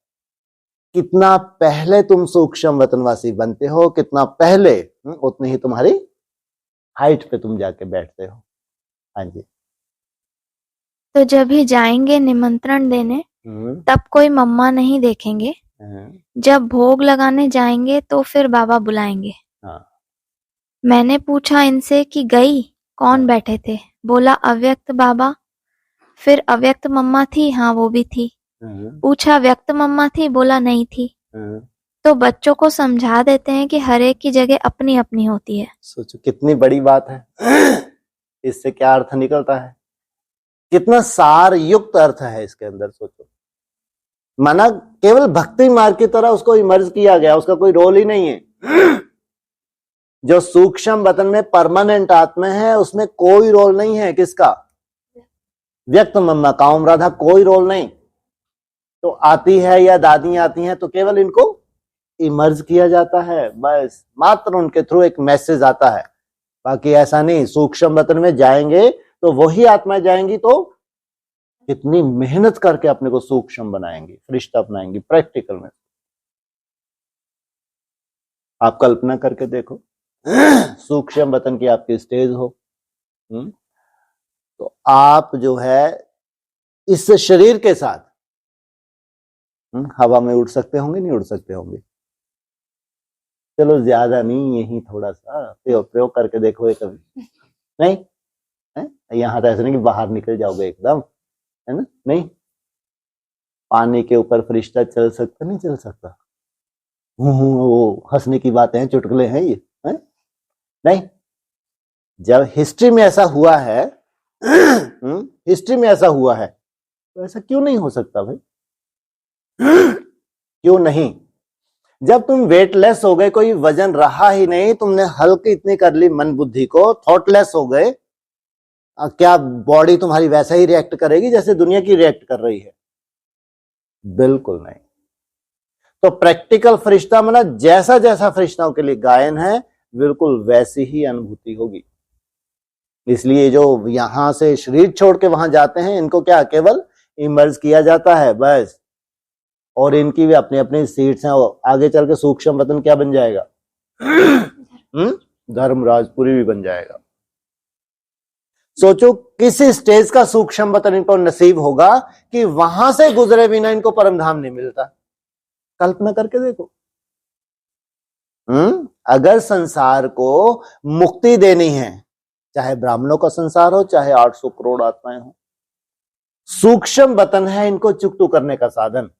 कितना पहले तुम सूक्ष्म वतनवासी बनते हो, कितना पहले, उतनी ही तुम्हारी हाइट पे तुम जाके बैठते हो। हाँ जी।
तो जब ही जाएंगे निमंत्रण देने, तब कोई मम्मा नहीं देखेंगे। जब भोग लगाने जाएंगे तो फिर बाबा बुलाएंगे।
हाँ।
मैंने पूछा इनसे कि गई कौन बैठे थे? बोला अव्यक्त बाबा। फिर अव्यक्त मम्मा थी? हाँ वो भी थी। पूछा व्यक्त मम्मा थी? बोला नहीं थी। तो बच्चों को समझा देते हैं कि हर एक की जगह अपनी अपनी होती है। सोचो कितनी बड़ी बात है। इससे क्या अर्थ निकलता है, कितना सार युक्त अर्थ है इसके अंदर। सोचो, माना केवल भक्ति मार्ग की तरह उसको इमर्ज किया गया, उसका कोई रोल ही नहीं है। जो सूक्ष्म वतन में परमानेंट आत्मा है उसमें कोई रोल नहीं है। किसका? व्यक्त मम्मा, काउम राधा, कोई रोल नहीं। तो आती है या दादी आती हैं तो केवल इनको इमर्ज किया जाता है, बस मात्र उनके थ्रू एक मैसेज आता है। बाकी ऐसा नहीं। सूक्ष्म वतन में जाएंगे तो वही आत्मा जाएंगी तो कितनी मेहनत करके अपने को सूक्ष्म बनाएंगी, फरिश्ता अपनाएंगी प्रैक्टिकल में। आप कल्पना करके देखो, सूक्ष्म वतन की आपकी स्टेज हो, तो आप जो है इस शरीर के साथ हवा में उड़ सकते होंगे, नहीं उड़ सकते होंगे? चलो ज्यादा नहीं, यही थोड़ा सा प्रयोग करके देखो एक कभी। नहीं है? यहाँ तो ऐसा नहीं कि बाहर निकल जाओगे एकदम, है ना? नहीं, पानी के ऊपर फरिश्ता चल सकता? नहीं चल सकता। वो हंसने की बातें हैं, चुटकुले हैं ये, है? नहीं। जब हिस्ट्री में ऐसा हुआ है, हिस्ट्री में ऐसा हुआ है, तो ऐसा क्यों नहीं हो सकता भाई? क्यों नहीं? जब तुम वेटलेस हो गए, कोई वजन रहा ही नहीं, तुमने हल्की इतनी कर ली मन बुद्धि को, थॉटलेस हो गए, क्या बॉडी तुम्हारी वैसा ही रिएक्ट करेगी जैसे दुनिया की रिएक्ट कर रही है? बिल्कुल नहीं। तो प्रैक्टिकल फरिश्ता माना जैसा जैसा फरिश्ताओं के लिए गायन है, बिल्कुल वैसी ही अनुभूति होगी। इसलिए जो यहां से शरीर छोड़ के वहां जाते हैं, इनको क्या केवल इमर्ज किया जाता है बस, और इनकी भी अपनी अपनी सीट्स हैं। आगे चल के सूक्ष्म वतन क्या बन जाएगा? धर्मराजपुरी भी बन जाएगा। सोचो किस स्टेज का सूक्ष्म वतन इनको नसीब होगा कि वहां से गुजरे बिना इनको परमधाम नहीं मिलता। कल्पना करके देखो। अगर संसार को मुक्ति देनी है, चाहे ब्राह्मणों का संसार हो, चाहे 800 करोड़ आत्माएं हो, सूक्ष्म वतन है इनको चुकतू करने का साधन।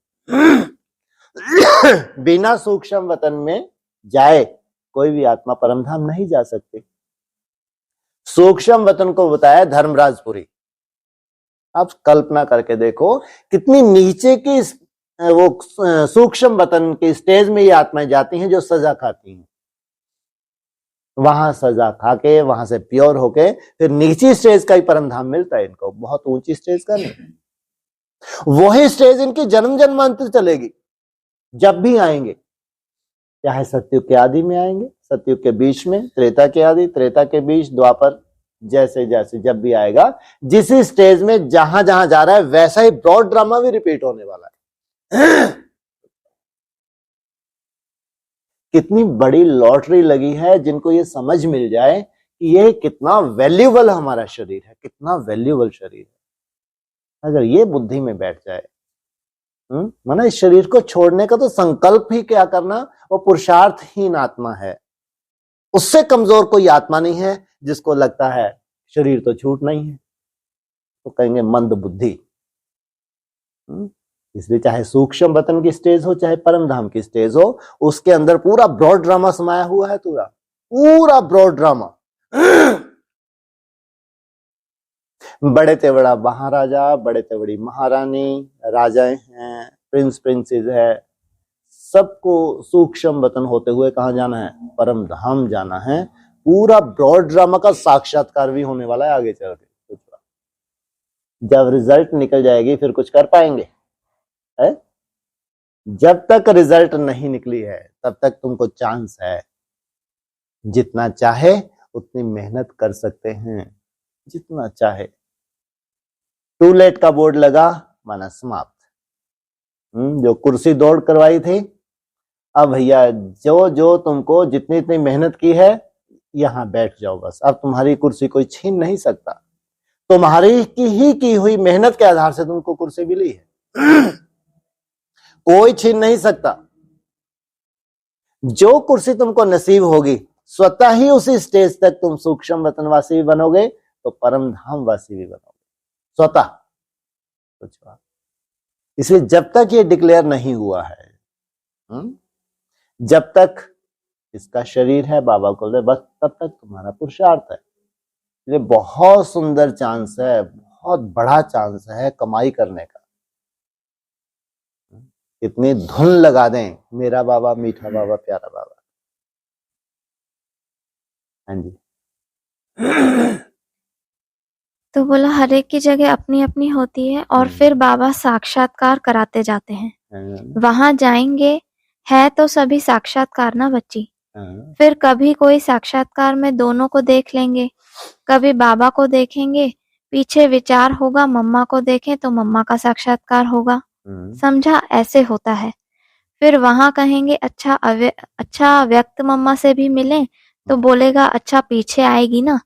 बिना सूक्ष्म वतन में जाए कोई भी आत्मा परमधाम नहीं जा सकती। सूक्ष्म वतन को बताया धर्मराजपुरी। आप कल्पना करके देखो कितनी नीचे की
वो सूक्ष्म वतन के स्टेज में ये आत्माएं जाती हैं जो सजा खाती हैं। वहां सजा खा के वहां से प्योर होके फिर नीची स्टेज का ही परम धाम मिलता है इनको, बहुत ऊंची स्टेज का नहीं। वही स्टेज इनकी जन्म जन्मांतर चलेगी। जब भी आएंगे, चाहे सतयुग के आदि में आएंगे, सतयुग के बीच में, त्रेता के आदि, त्रेता के बीच, द्वापर, जैसे जैसे जब भी आएगा, जिस स्टेज में जहां जहां जा रहा है वैसा ही ब्रॉड ड्रामा भी रिपीट होने वाला है। कितनी बड़ी लॉटरी लगी है जिनको ये समझ मिल जाए कि ये कितना वैल्यूबल हमारा शरीर है, कितना वैल्यूबल शरीर है। अगर ये बुद्धि में बैठ जाए, माना इस शरीर को छोड़ने का तो संकल्प ही क्या करना, वो पुरुषार्थहीन आत्मा है। उससे कमजोर कोई आत्मा नहीं है जिसको लगता है शरीर तो छूटना ही है, तो कहेंगे मंद बुद्धि। इसलिए चाहे सूक्ष्म वतन की स्टेज हो, चाहे परम धाम की स्टेज हो, उसके अंदर पूरा ब्रॉड ड्रामा समाया हुआ है, पूरा ब्रॉड ड्रामा। बड़े ते बड़ा महाराजा, बड़े ते बड़ी महारानी, राजाएं हैं, प्रिंस प्रिंसेस है, सबको सूक्ष्म वतन होते हुए कहाँ जाना है, परम धाम जाना है। पूरा ब्रॉड ड्रामा का साक्षात्कार भी होने वाला है आगे चल के। जब रिजल्ट निकल जाएगी फिर कुछ कर पाएंगे है? जब तक रिजल्ट नहीं निकली है तब तक तुमको चांस है। जितना चाहे उतनी मेहनत कर सकते हैं, जितना चाहे। टू लेट का बोर्ड लगा माना समाप्त। जो कुर्सी दौड़ करवाई थी, अब भैया जो जो तुमको जितनी इतनी मेहनत की है यहां बैठ जाओ बस। अब तुम्हारी कुर्सी कोई छीन नहीं सकता। तुम्हारी की हुई मेहनत के आधार से तुमको कुर्सी मिली है। कोई छीन नहीं सकता। जो कुर्सी तुमको नसीब होगी स्वतः ही उसी स्टेज तक तुम सूक्ष्म वतनवासी भी बनोगे तो परम धाम वासी भी बनोगे स्वतः। इसलिए जब तक ये डिक्लेयर नहीं हुआ है, जब तक इसका शरीर है बाबा को दे, बस तब तक तुम्हारा पुरुषार्थ है। ये बहुत सुंदर चांस है, बहुत बड़ा चांस है कमाई करने का। इतनी धुन लगा दें, मेरा बाबा मीठा बाबा प्यारा बाबा। हाँ जी।
तो बोला हर एक की जगह अपनी अपनी होती है और फिर बाबा साक्षात्कार कराते जाते हैं। वहां जाएंगे है तो सभी साक्षात्कार ना बच्ची। फिर कभी कोई साक्षात्कार में दोनों को देख लेंगे, कभी बाबा को देखेंगे, पीछे विचार होगा मम्मा को देखें तो मम्मा का साक्षात्कार होगा। समझा, ऐसे होता है। फिर वहां कहेंगे अच्छा व्यक्त मम्मा से भी मिले तो बोलेगा अच्छा पीछे आएगी ना,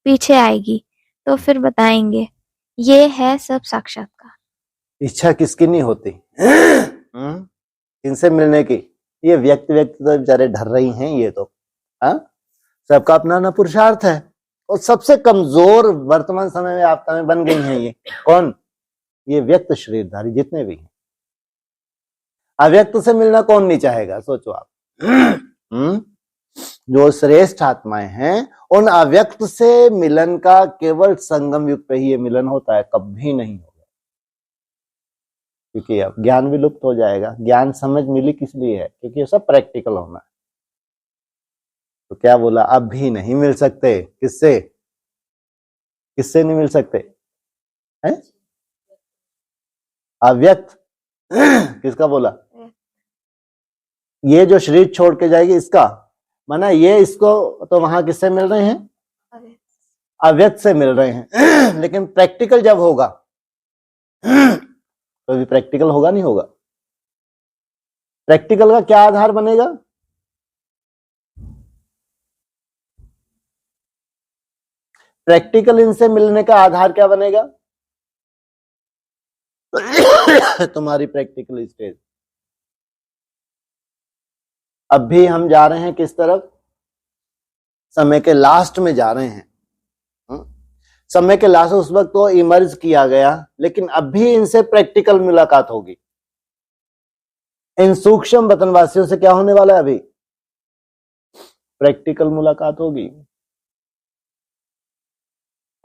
पीछे आएगी तो फिर बताएंगे। ये है सब साक्षात्कार।
इच्छा किसकी नहीं होती इनसे मिलने की। ये व्यक्ति तो बेचारे ढर रही हैं। ये तो सबका अपना अपना पुरुषार्थ है। और सबसे कमजोर वर्तमान समय में आपदा में बन गई हैं ये कौन, ये व्यक्त शरीरधारी जितने भी हैं। अव्यक्त से मिलना कौन नहीं चाहेगा, सोचो आप। जो श्रेष्ठ आत्माएं हैं उन अव्यक्त से मिलन का केवल संगम युग पे ही ये मिलन होता है, कभी नहीं होगा। क्योंकि अब ज्ञान भी लुप्त हो जाएगा। ज्ञान समझ मिली किस लिए है, क्योंकि ये सब प्रैक्टिकल होना है। तो क्या बोला, अब भी नहीं मिल सकते। किससे किससे नहीं मिल सकते हैं? अव्यक्त किसका बोला, ये जो शरीर छोड़ के जाएगी इसका, माना ये इसको तो वहां किससे मिल रहे हैं, अव्यक्त से मिल रहे हैं। लेकिन प्रैक्टिकल जब होगा तो भी प्रैक्टिकल होगा नहीं होगा। प्रैक्टिकल का क्या आधार बनेगा, प्रैक्टिकल इनसे मिलने का आधार क्या बनेगा तुम्हारी प्रैक्टिकल स्टेज। अब भी हम जा रहे हैं किस तरफ, समय के लास्ट में जा रहे हैं। समय के लास्ट उस वक्त तो इमर्ज किया गया, लेकिन अब भी इनसे प्रैक्टिकल मुलाकात होगी। इन सूक्ष्म वतनवासियों से क्या होने वाला है, अभी प्रैक्टिकल मुलाकात होगी।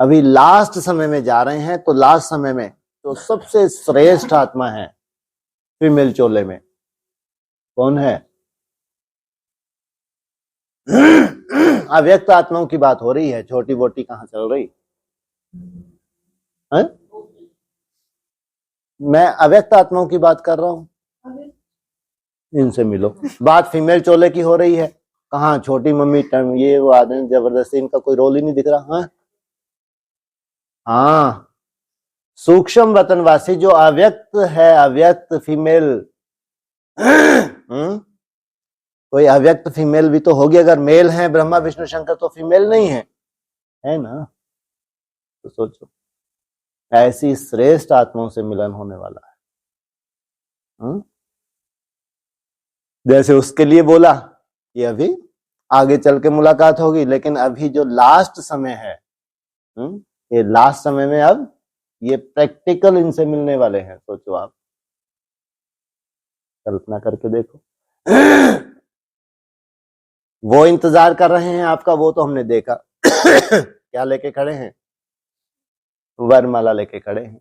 अभी लास्ट समय में जा रहे हैं, तो लास्ट समय में तो सबसे श्रेष्ठ आत्मा है फीमेल चोले में कौन है? अव्यक्त आत्माओं की बात हो रही है, छोटी बोटी कहां चल रही है? मैं अव्यक्त आत्माओं की बात कर रहा हूं, इनसे मिलो। बात फीमेल चोले की हो रही है, कहाँ छोटी मम्मी टर्म ये वो आदमी, जबरदस्ती इनका कोई रोल ही नहीं दिख रहा। हाँ, सूक्ष्म वतनवासी जो अव्यक्त है, अव्यक्त फीमेल कोई अव्यक्त फीमेल भी तो होगी। अगर मेल है ब्रह्मा विष्णु शंकर तो फीमेल नहीं है ना? तो सोचो, ऐसी श्रेष्ठ आत्माओं से मिलन होने वाला है। जैसे उसके लिए बोला कि अभी आगे चल के मुलाकात होगी, लेकिन अभी जो लास्ट समय है, ये लास्ट समय में अब ये प्रैक्टिकल इनसे मिलने वाले हैं। सोचो, आप कल्पना करके देखो। वो इंतजार कर रहे हैं आपका, वो तो हमने देखा। क्या लेके खड़े हैं? वरमाला लेके खड़े हैं।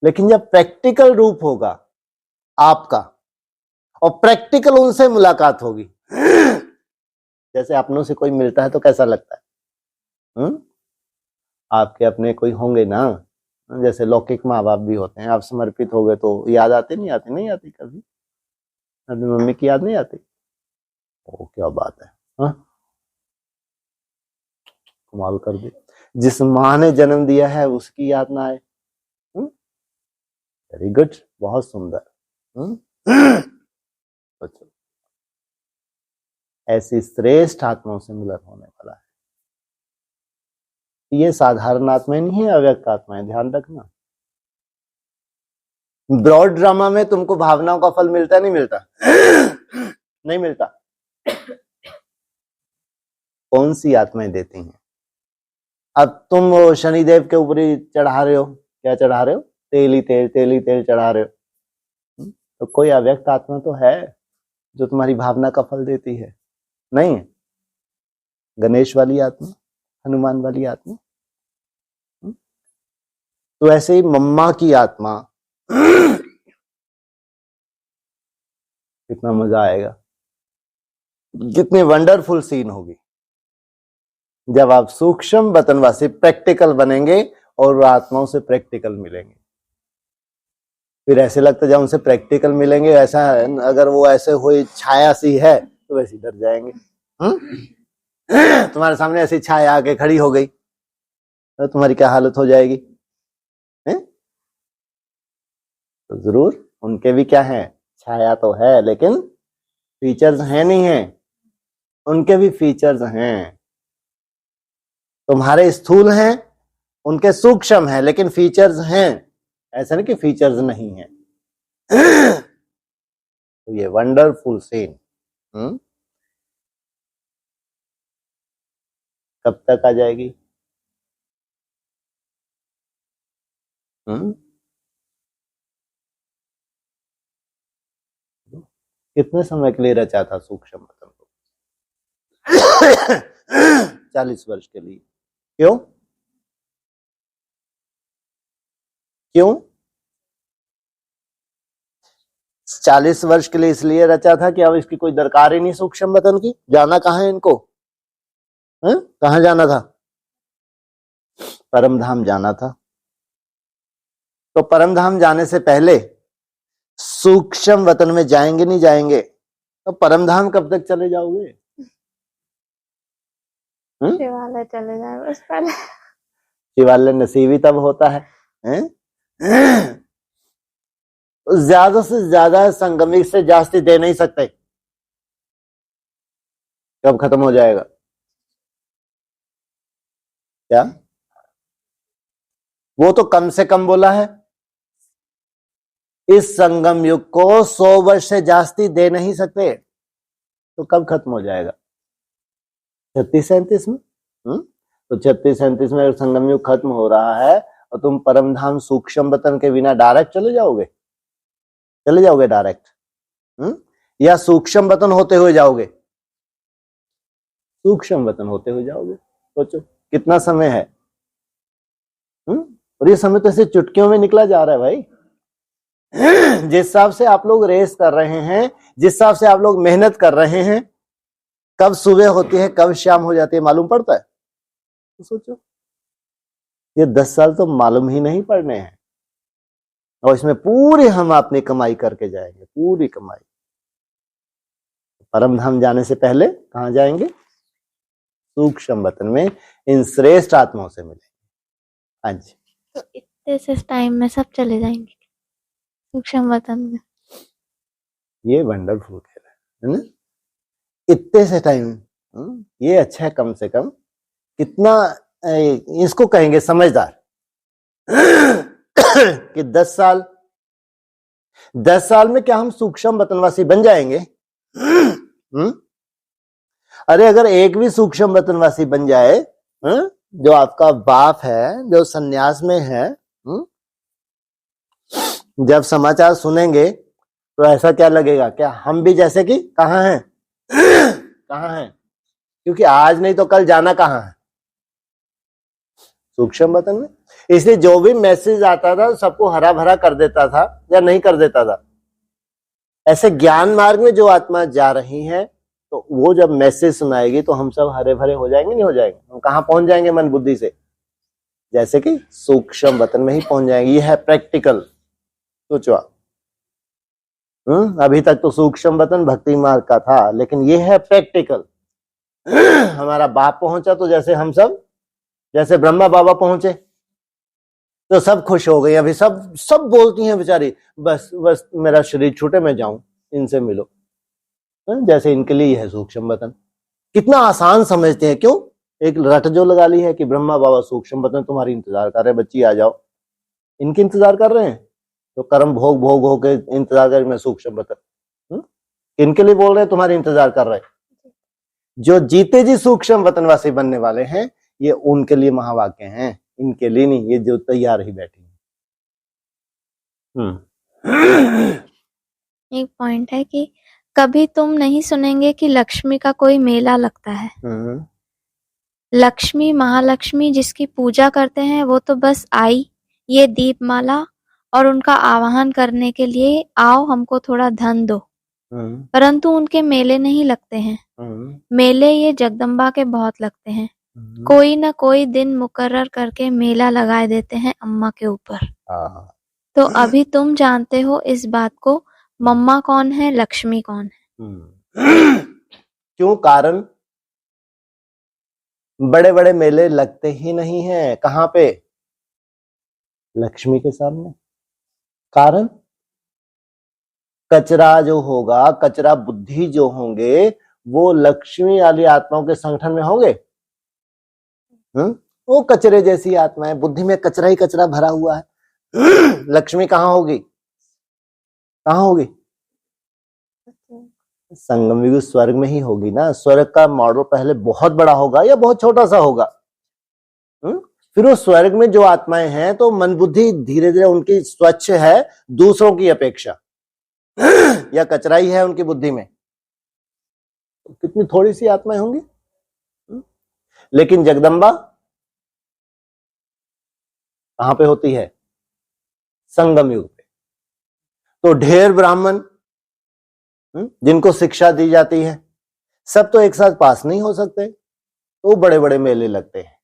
लेकिन जब प्रैक्टिकल रूप होगा आपका और प्रैक्टिकल उनसे मुलाकात होगी, जैसे अपनों से कोई मिलता है तो कैसा लगता है? आपके अपने कोई होंगे ना, जैसे लौकिक माँ बाप भी होते हैं। आप समर्पित हो गए तो याद आती नहीं आती? नहीं आती कभी? अपनी मम्मी की याद नहीं आती? ओ क्या बात है, कमाल कर दी। जिस माँ ने जन्म दिया है उसकी याद ना आए? वेरी गुड, बहुत सुंदर। बच्चों, ऐसी श्रेष्ठ आत्माओं से मिलन होने वाला है। ये साधारण आत्माएं नहीं है, अव्यक्त आत्माएं, ध्यान रखना। ब्रॉड ड्रामा में तुमको भावनाओं का फल मिलता नहीं मिलता? नहीं मिलता। कौन सी आत्माएं देती हैं? अब तुम शनिदेव के ऊपर ही चढ़ा रहे हो, क्या चढ़ा रहे हो? तेल ही तेल चढ़ा रहे हो। तो कोई अव्यक्त आत्मा तो है जो तुम्हारी भावना का फल देती है? नहीं है? गणेश वाली आत्मा, हनुमान वाली आत्मा। तो ऐसे ही मम्मा की आत्मा, कितना मजा आएगा, कितनी वंडरफुल सीन होगी जब आप सूक्ष्म वतनवासी प्रैक्टिकल बनेंगे और आत्माओं से प्रैक्टिकल मिलेंगे। फिर ऐसे लगता है जब उनसे प्रैक्टिकल मिलेंगे, ऐसा अगर वो ऐसे हुई छाया सी है तो वैसे डर जाएंगे। तुम्हारे सामने ऐसी छाया आके खड़ी हो गई तो तुम्हारी क्या हालत हो जाएगी? तो जरूर उनके भी क्या है, छाया तो है लेकिन फीचर्स हैं नहीं है? उनके भी फीचर्स हैं। तुम्हारे स्थूल हैं, उनके सूक्ष्म हैं, लेकिन फीचर्स हैं। ऐसा नहीं कि फीचर्स नहीं है। तो ये वंडरफुल सीन कब तक आ जाएगी? कितने समय के लिए रचा था सूक्ष्म वतन को? 40 वर्ष के लिए। क्यों? क्यों 40 वर्ष के लिए? इसलिए रचा था कि अब इसकी कोई दरकार ही नहीं सूक्ष्म वतन की। जाना कहाँ है इनको? कहाँ जाना था? परम धाम जाना था। तो परम धाम जाने से पहले सूक्ष्म वतन में जाएंगे नहीं जाएंगे? तो परम धाम कब तक चले जाओगे?
शिवालय चले जाए बस पहले।
शिवालय नसीब ही तब होता है, ज्यादा से ज्यादा संगमिक से जास्ती दे नहीं सकते। कब खत्म हो जाएगा? क्या? वो तो कम से कम बोला है, इस संगम युग को 100 वर्ष से जास्ती दे नहीं सकते। तो कब खत्म हो जाएगा? 36-37 में। तो 36-37 में अगर संगम युग खत्म हो रहा है और तुम परम धाम सूक्ष्म वतन के बिना डायरेक्ट चले जाओगे? चले जाओगे डायरेक्ट? या सूक्ष्म वतन होते हुए जाओगे? सूक्ष्म वतन होते हुए जाओगे। सोचो कितना समय है। और ये समय तो ऐसे चुटकियों में निकला जा रहा है भाई। जिस हिसाब से आप लोग रेस कर रहे हैं, जिस हिसाब से आप लोग मेहनत कर रहे हैं, कब सुबह होती है कब शाम हो जाती है मालूम पड़ता है? तो सोचो, ये 10 साल तो मालूम ही नहीं पड़ने हैं, और इसमें पूरी हम अपनी कमाई करके जाएंगे, पूरी कमाई। परम धाम जाने से पहले कहां जाएंगे? सूक्ष्म वतन में इन श्रेष्ठ आत्माओं से मिलेंगे। हाँ जी।
तो इतने से टाइम में सब चले जाएंगे सूक्ष्म वतन में?
ये वंडरफुल है ना, इतने से टाइम। ये अच्छा है, कम से कम कितना इसको कहेंगे समझदार कि 10 साल में क्या हम सूक्ष्म वतनवासी बन जाएंगे? अरे अगर एक भी सूक्ष्म वतनवासी बन जाए, जो आपका बाप है, जो सन्यास में है, जब समाचार सुनेंगे तो ऐसा क्या लगेगा, क्या हम भी जैसे कि कहाँ हैं कहाँ हैं? क्योंकि आज नहीं तो कल जाना कहाँ है? सूक्ष्म वतन में। इसलिए जो भी मैसेज आता था सबको हरा भरा कर देता था या नहीं कर देता था। ऐसे ज्ञान मार्ग में जो आत्मा जा रही है, तो वो जब मैसेज सुनाएगी तो हम सब हरे भरे हो जाएंगे, नहीं हो जाएंगे? हम कहाँ पहुंच जाएंगे मन बुद्धि से? जैसे कि सूक्ष्म वतन में ही पहुंच जाएंगे। ये है प्रैक्टिकल। सोचो आप, अभी तक तो सूक्ष्म वतन भक्ति मार्ग का था, लेकिन ये है प्रैक्टिकल। हमारा बाप पहुंचा तो जैसे हम सब, जैसे ब्रह्मा बाबा पहुंचे तो सब खुश हो गए। अभी सब बोलती हैं बेचारी, बस मेरा शरीर छूटे, मैं जाऊं, इनसे मिलो। जैसे इनके लिए है सूक्ष्म वतन। कितना आसान समझते हैं, क्यों? एक रट जो लगा ली है कि ब्रह्मा बाबा सूक्ष्म वतन तुम्हारी इंतजार कर रहे हैं, बच्ची आ जाओ। इनकी इंतजार कर रहे हैं, तो कर्म भोग हो के इंतजार कर, मैं सूक्ष्म वतन। इनके लिए बोल रहे हैं, तुम्हारी इंतजार कर रहे हैं। जो जीते जी सूक्ष्म वतनवासी बनने वाले हैं, ये उनके लिए महावाक्य हैं, इनके लिए नहीं, ये जो तैयार ही बैठी है।
एक पॉइंट है कि कभी तुम नहीं सुनेंगे कि लक्ष्मी का कोई मेला लगता है। लक्ष्मी, महालक्ष्मी जिसकी पूजा करते हैं, वो तो बस आई, ये दीपमाला और उनका आवाहन करने के लिए आओ हमको थोड़ा धन दो, परंतु उनके मेले नहीं लगते हैं। मेले ये जगदम्बा के बहुत लगते हैं। कोई न कोई दिन मुकर्रर करके मेला लगाए देते हैं अम्मा के ऊपर। तो अभी तुम जानते हो इस बात को, मम्मा कौन है, लक्ष्मी कौन है।
क्यों? कारण बड़े बड़े मेले लगते ही नहीं हैं। कहाँ पे? लक्ष्मी के सामने। कारण कचरा जो होगा, कचरा बुद्धि जो होंगे, वो लक्ष्मी वाली आत्माओं के संगठन में होंगे। वो कचरे जैसी आत्मा है, बुद्धि में कचरा ही कचरा भरा हुआ है। लक्ष्मी कहाँ होगी? कहाँ होगी? संगम युग स्वर्ग में ही होगी ना। स्वर्ग का मॉडल पहले बहुत बड़ा होगा या बहुत छोटा सा होगा? फिर वो स्वर्ग में जो आत्माएं हैं, तो मन बुद्धि धीरे धीरे उनकी स्वच्छ है दूसरों की अपेक्षा, या कचरा ही है उनकी बुद्धि में? कितनी थोड़ी सी आत्माएं होंगी। लेकिन जगदम्बा कहां पे होती है? संगम युग पे। तो ढेर ब्राह्मण जिनको शिक्षा दी जाती है, सब तो एक साथ पास नहीं हो सकते, तो बड़े बड़े मेले लगते हैं,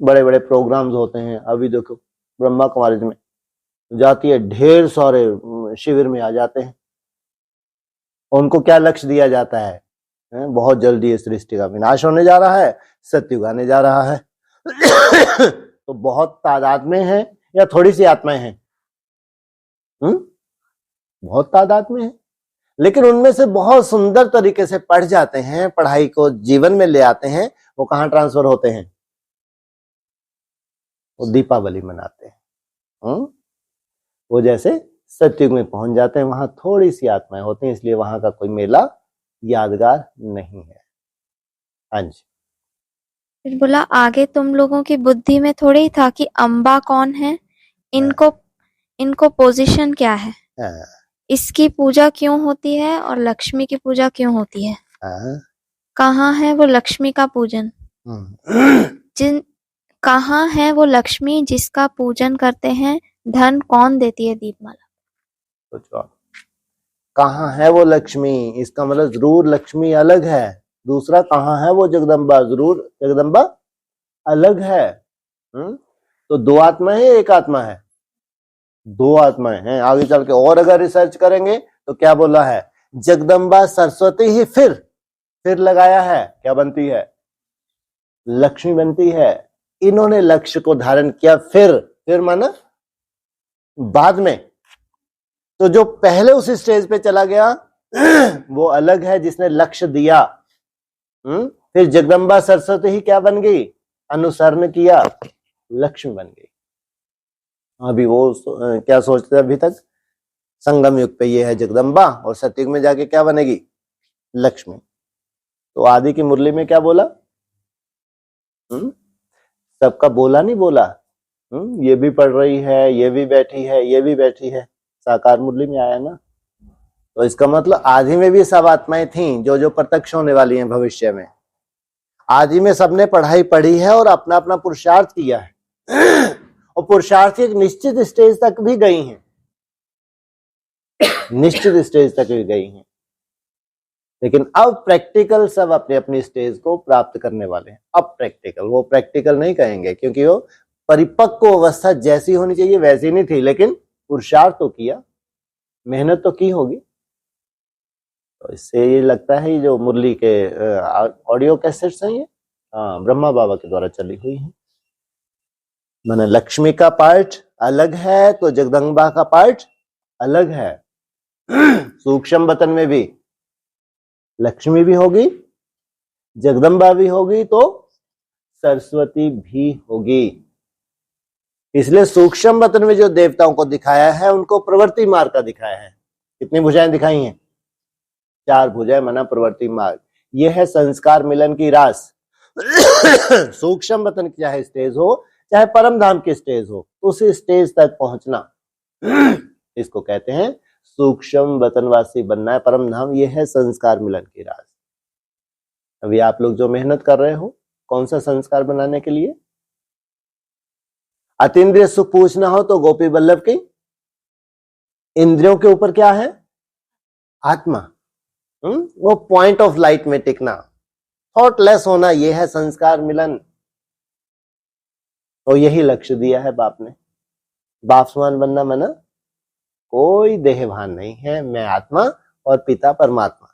बड़े बड़े प्रोग्राम्स होते हैं। अभी देखो ब्रह्मा कुमारी में जाती है, ढेर सारे शिविर में आ जाते हैं। उनको क्या लक्ष्य दिया जाता है? बहुत जल्दी इस सृष्टि का विनाश होने जा रहा है, सत्युग आने जा रहा है। तो बहुत तादाद में है या थोड़ी सी आत्माएं हैं? बहुत तादाद में है, लेकिन उनमें से बहुत सुंदर तरीके से पढ़ जाते हैं, पढ़ाई को जीवन में ले आते हैं। वो कहां ट्रांसफर होते हैं? वो दीपावली मनाते हैं। वो जैसे सत्युग में पहुंच जाते हैं, वहां थोड़ी सी आत्माएं होती हैं, इसलिए वहां का कोई मेला यादगार नहीं है। हाँ जी।
फिर बोला आगे तुम लोगों की बुद्धि में थोड़ी ही था कि अम्बा कौन है, इनको पोजीशन क्या है, इसकी पूजा क्यों होती है और लक्ष्मी की पूजा क्यों होती है, कहाँ है वो लक्ष्मी का पूजन, कहाँ है वो लक्ष्मी जिसका पूजन करते हैं, धन कौन देती है दीपमाला।
सोचो आप, कहाँ है वो लक्ष्मी? इसका मतलब जरूर लक्ष्मी अलग है। दूसरा, कहाँ है वो जगदम्बा? जरूर जगदम्बा अलग है। तो दो आत्मा है, एक आत्मा है? दो आत्माएं हैं। आगे चल के और अगर रिसर्च करेंगे तो क्या बोला है? जगदम्बा सरस्वती ही फिर लगाया है, क्या बनती है? लक्ष्मी बनती है। इन्होंने लक्ष्य को धारण किया, फिर माना बाद में। तो जो पहले उस स्टेज पे चला गया वो अलग है, जिसने लक्ष्य दिया। फिर जगदम्बा सरस्वती ही क्या बन गई? अनुसरण किया, लक्ष्मी बन गई। अभी वो क्या सोचते अभी तक? संगम युग पे ये है जगदम्बा, और सतयुग में जाके क्या बनेगी? लक्ष्मी। तो आदि की मुरली में क्या बोला? सबका बोला नहीं बोला? ये भी पढ़ रही है, ये भी बैठी है, ये भी बैठी है, साकार मुरली में आया ना। तो इसका मतलब आदि में भी सब आत्माएं थीं जो प्रत्यक्ष होने वाली हैं भविष्य में। आदि में सबने पढ़ाई पढ़ी है और अपना अपना पुरुषार्थ किया है और पुरुषार्थ एक निश्चित स्टेज तक भी गई हैं, निश्चित स्टेज तक भी गई हैं। लेकिन अब प्रैक्टिकल सब अपने अपनी स्टेज को प्राप्त करने वाले हैं। अब प्रैक्टिकल, वो प्रैक्टिकल नहीं कहेंगे क्योंकि वो परिपक्व अवस्था जैसी होनी चाहिए वैसी नहीं थी, लेकिन पुरुषार्थ तो किया, मेहनत तो की होगी। तो इससे ये लगता है जो मुरली के ऑडियो कैसेट्स हैं ये ब्रह्मा बाबा के द्वारा चली हुई है। माने लक्ष्मी का पार्ट अलग है तो जगदम्बा का पार्ट अलग है। सूक्ष्म बतन में भी लक्ष्मी भी होगी, जगदम्बा भी होगी, तो सरस्वती भी होगी। इसलिए सूक्ष्म बतन में जो देवताओं को दिखाया है उनको प्रवृत्ति मार्ग का दिखाया है। कितनी भुजाएं दिखाई हैं? 4 भुजाएं, माना प्रवृत्ति मार्ग। यह है संस्कार मिलन की रास। सूक्ष्म बतन की चाहे स्टेज हो चाहे परम धाम की स्टेज हो, उस स्टेज तक पहुंचना इसको कहते हैं सूक्ष्म बतनवासी बनना है परम धाम। यह है संस्कार मिलन की रास। अभी आप लोग जो मेहनत कर रहे हो कौन सा संस्कार बनाने के लिए? अतीन्द्रिय सुख पूछना हो तो गोपी वल्लभ की इंद्रियों के ऊपर क्या है? आत्मा। वो पॉइंट ऑफ लाइट में टिकना, थॉटलेस होना, यह है संस्कार मिलन। और यही लक्ष्य दिया है बाप ने। बाप समान बनना माना कोई देहभान नहीं है, मैं आत्मा और पिता परमात्मा,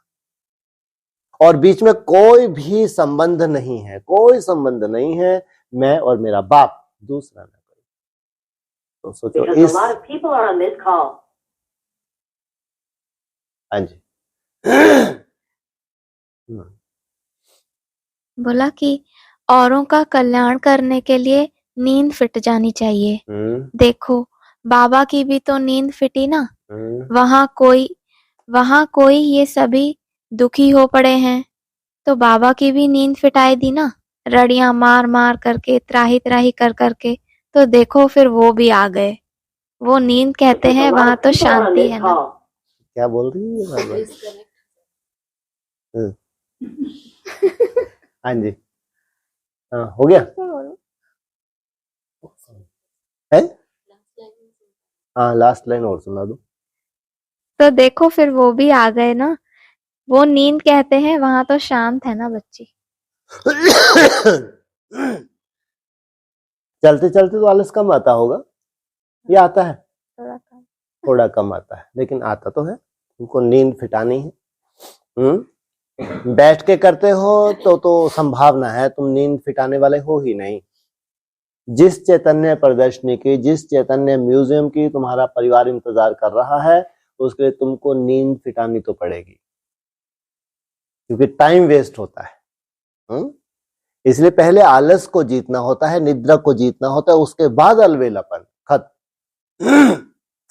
और बीच में कोई भी संबंध नहीं है, कोई संबंध नहीं है मैं और मेरा बाप, दूसरा ना कोई। तो सोचो इस, हाँ जी
बोला कि औरों का कल्याण करने के लिए नींद फिट जानी चाहिए। देखो बाबा की भी तो नींद फिटी ना। वहां कोई ये सभी दुखी हो पड़े हैं, तो बाबा की भी नींद फिटाई दी ना, रड़ियां मार मार करके, त्राही त्राही कर करके। तो देखो फिर वो भी आ गए। वो नींद कहते हैं, वहां तो शांति है ना।
क्या बोल रही है बाबा? हाँ जी, हाँ हो गया है? हाँ लास्ट लाइन और सुना दो।
तो देखो फिर वो भी आ गए ना। वो नींद कहते हैं, वहां तो शांत है ना बच्ची।
चलते चलते तो आलस कम आता होगा, ये आता है थोड़ा कम आता है, लेकिन आता तो है। उनको नींद फिटानी है। बैठ के करते हो तो संभावना है तुम नींद फिटाने वाले हो ही नहीं। जिस चैतन्य प्रदर्शनी की, जिस चैतन्य म्यूजियम की तुम्हारा परिवार इंतजार कर रहा है, उसके लिए तुमको नींद फिटानी तो पड़ेगी, क्योंकि टाइम वेस्ट होता है। इसलिए पहले आलस को जीतना होता है, निद्रा को जीतना होता है, उसके बाद अलवेलापन खत्म।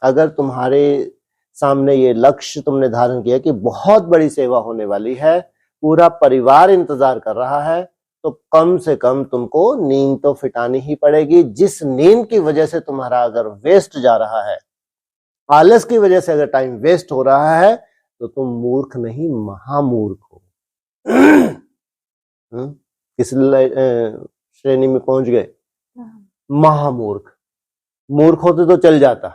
अगर तुम्हारे सामने ये लक्ष्य तुमने धारण किया कि बहुत बड़ी सेवा होने वाली है, पूरा परिवार इंतजार कर रहा है, तो कम से कम तुमको नींद तो फिटानी ही पड़ेगी। जिस नींद की वजह से तुम्हारा अगर वेस्ट जा रहा है, आलस की वजह से अगर टाइम वेस्ट हो रहा है, तो तुम मूर्ख नहीं महामूर्ख हो। किस श्रेणी में पहुंच गए? महामूर्ख। मूर्ख होते तो चल जाता।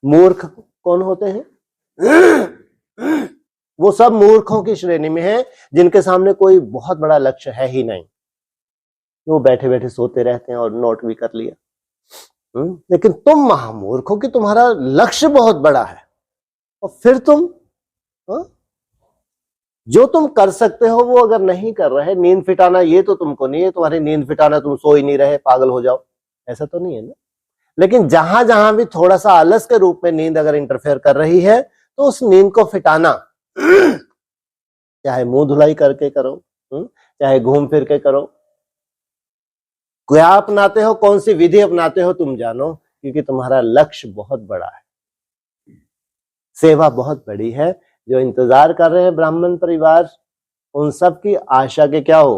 मूर्ख
कौन होते हैं? वो सब मूर्खों की श्रेणी में है, जिनके सामने कोई बहुत बड़ा लक्ष्य है ही नहीं। वो बैठे बैठे सोते रहते हैं और नोट भी कर लिया। लेकिन तुम महामूर्ख हो कि तुम्हारा लक्ष्य बहुत बड़ा है, और फिर तुम जो तुम कर सकते हो वो अगर नहीं कर रहे, नींद फिटाना ये तो तुमको नहीं है, तुम्हारी नींद फिटाना तुम सो ही नहीं रहे, पागल हो जाओ, ऐसा तो नहीं है ना। लेकिन जहां जहां भी थोड़ा सा आलस के रूप में नींद अगर इंटरफेयर कर रही है, तो उस नींद को फिटाना, चाहे मुंह धुलाई करके करो, चाहे घूम फिर के करो, क्या अपनाते हो, कौन सी विधि अपनाते हो तुम जानो, क्योंकि तुम्हारा लक्ष्य बहुत बड़ा है, सेवा बहुत बड़ी है। जो इंतजार कर रहे हैं ब्राह्मण परिवार, उन सब की आशा के क्या हो?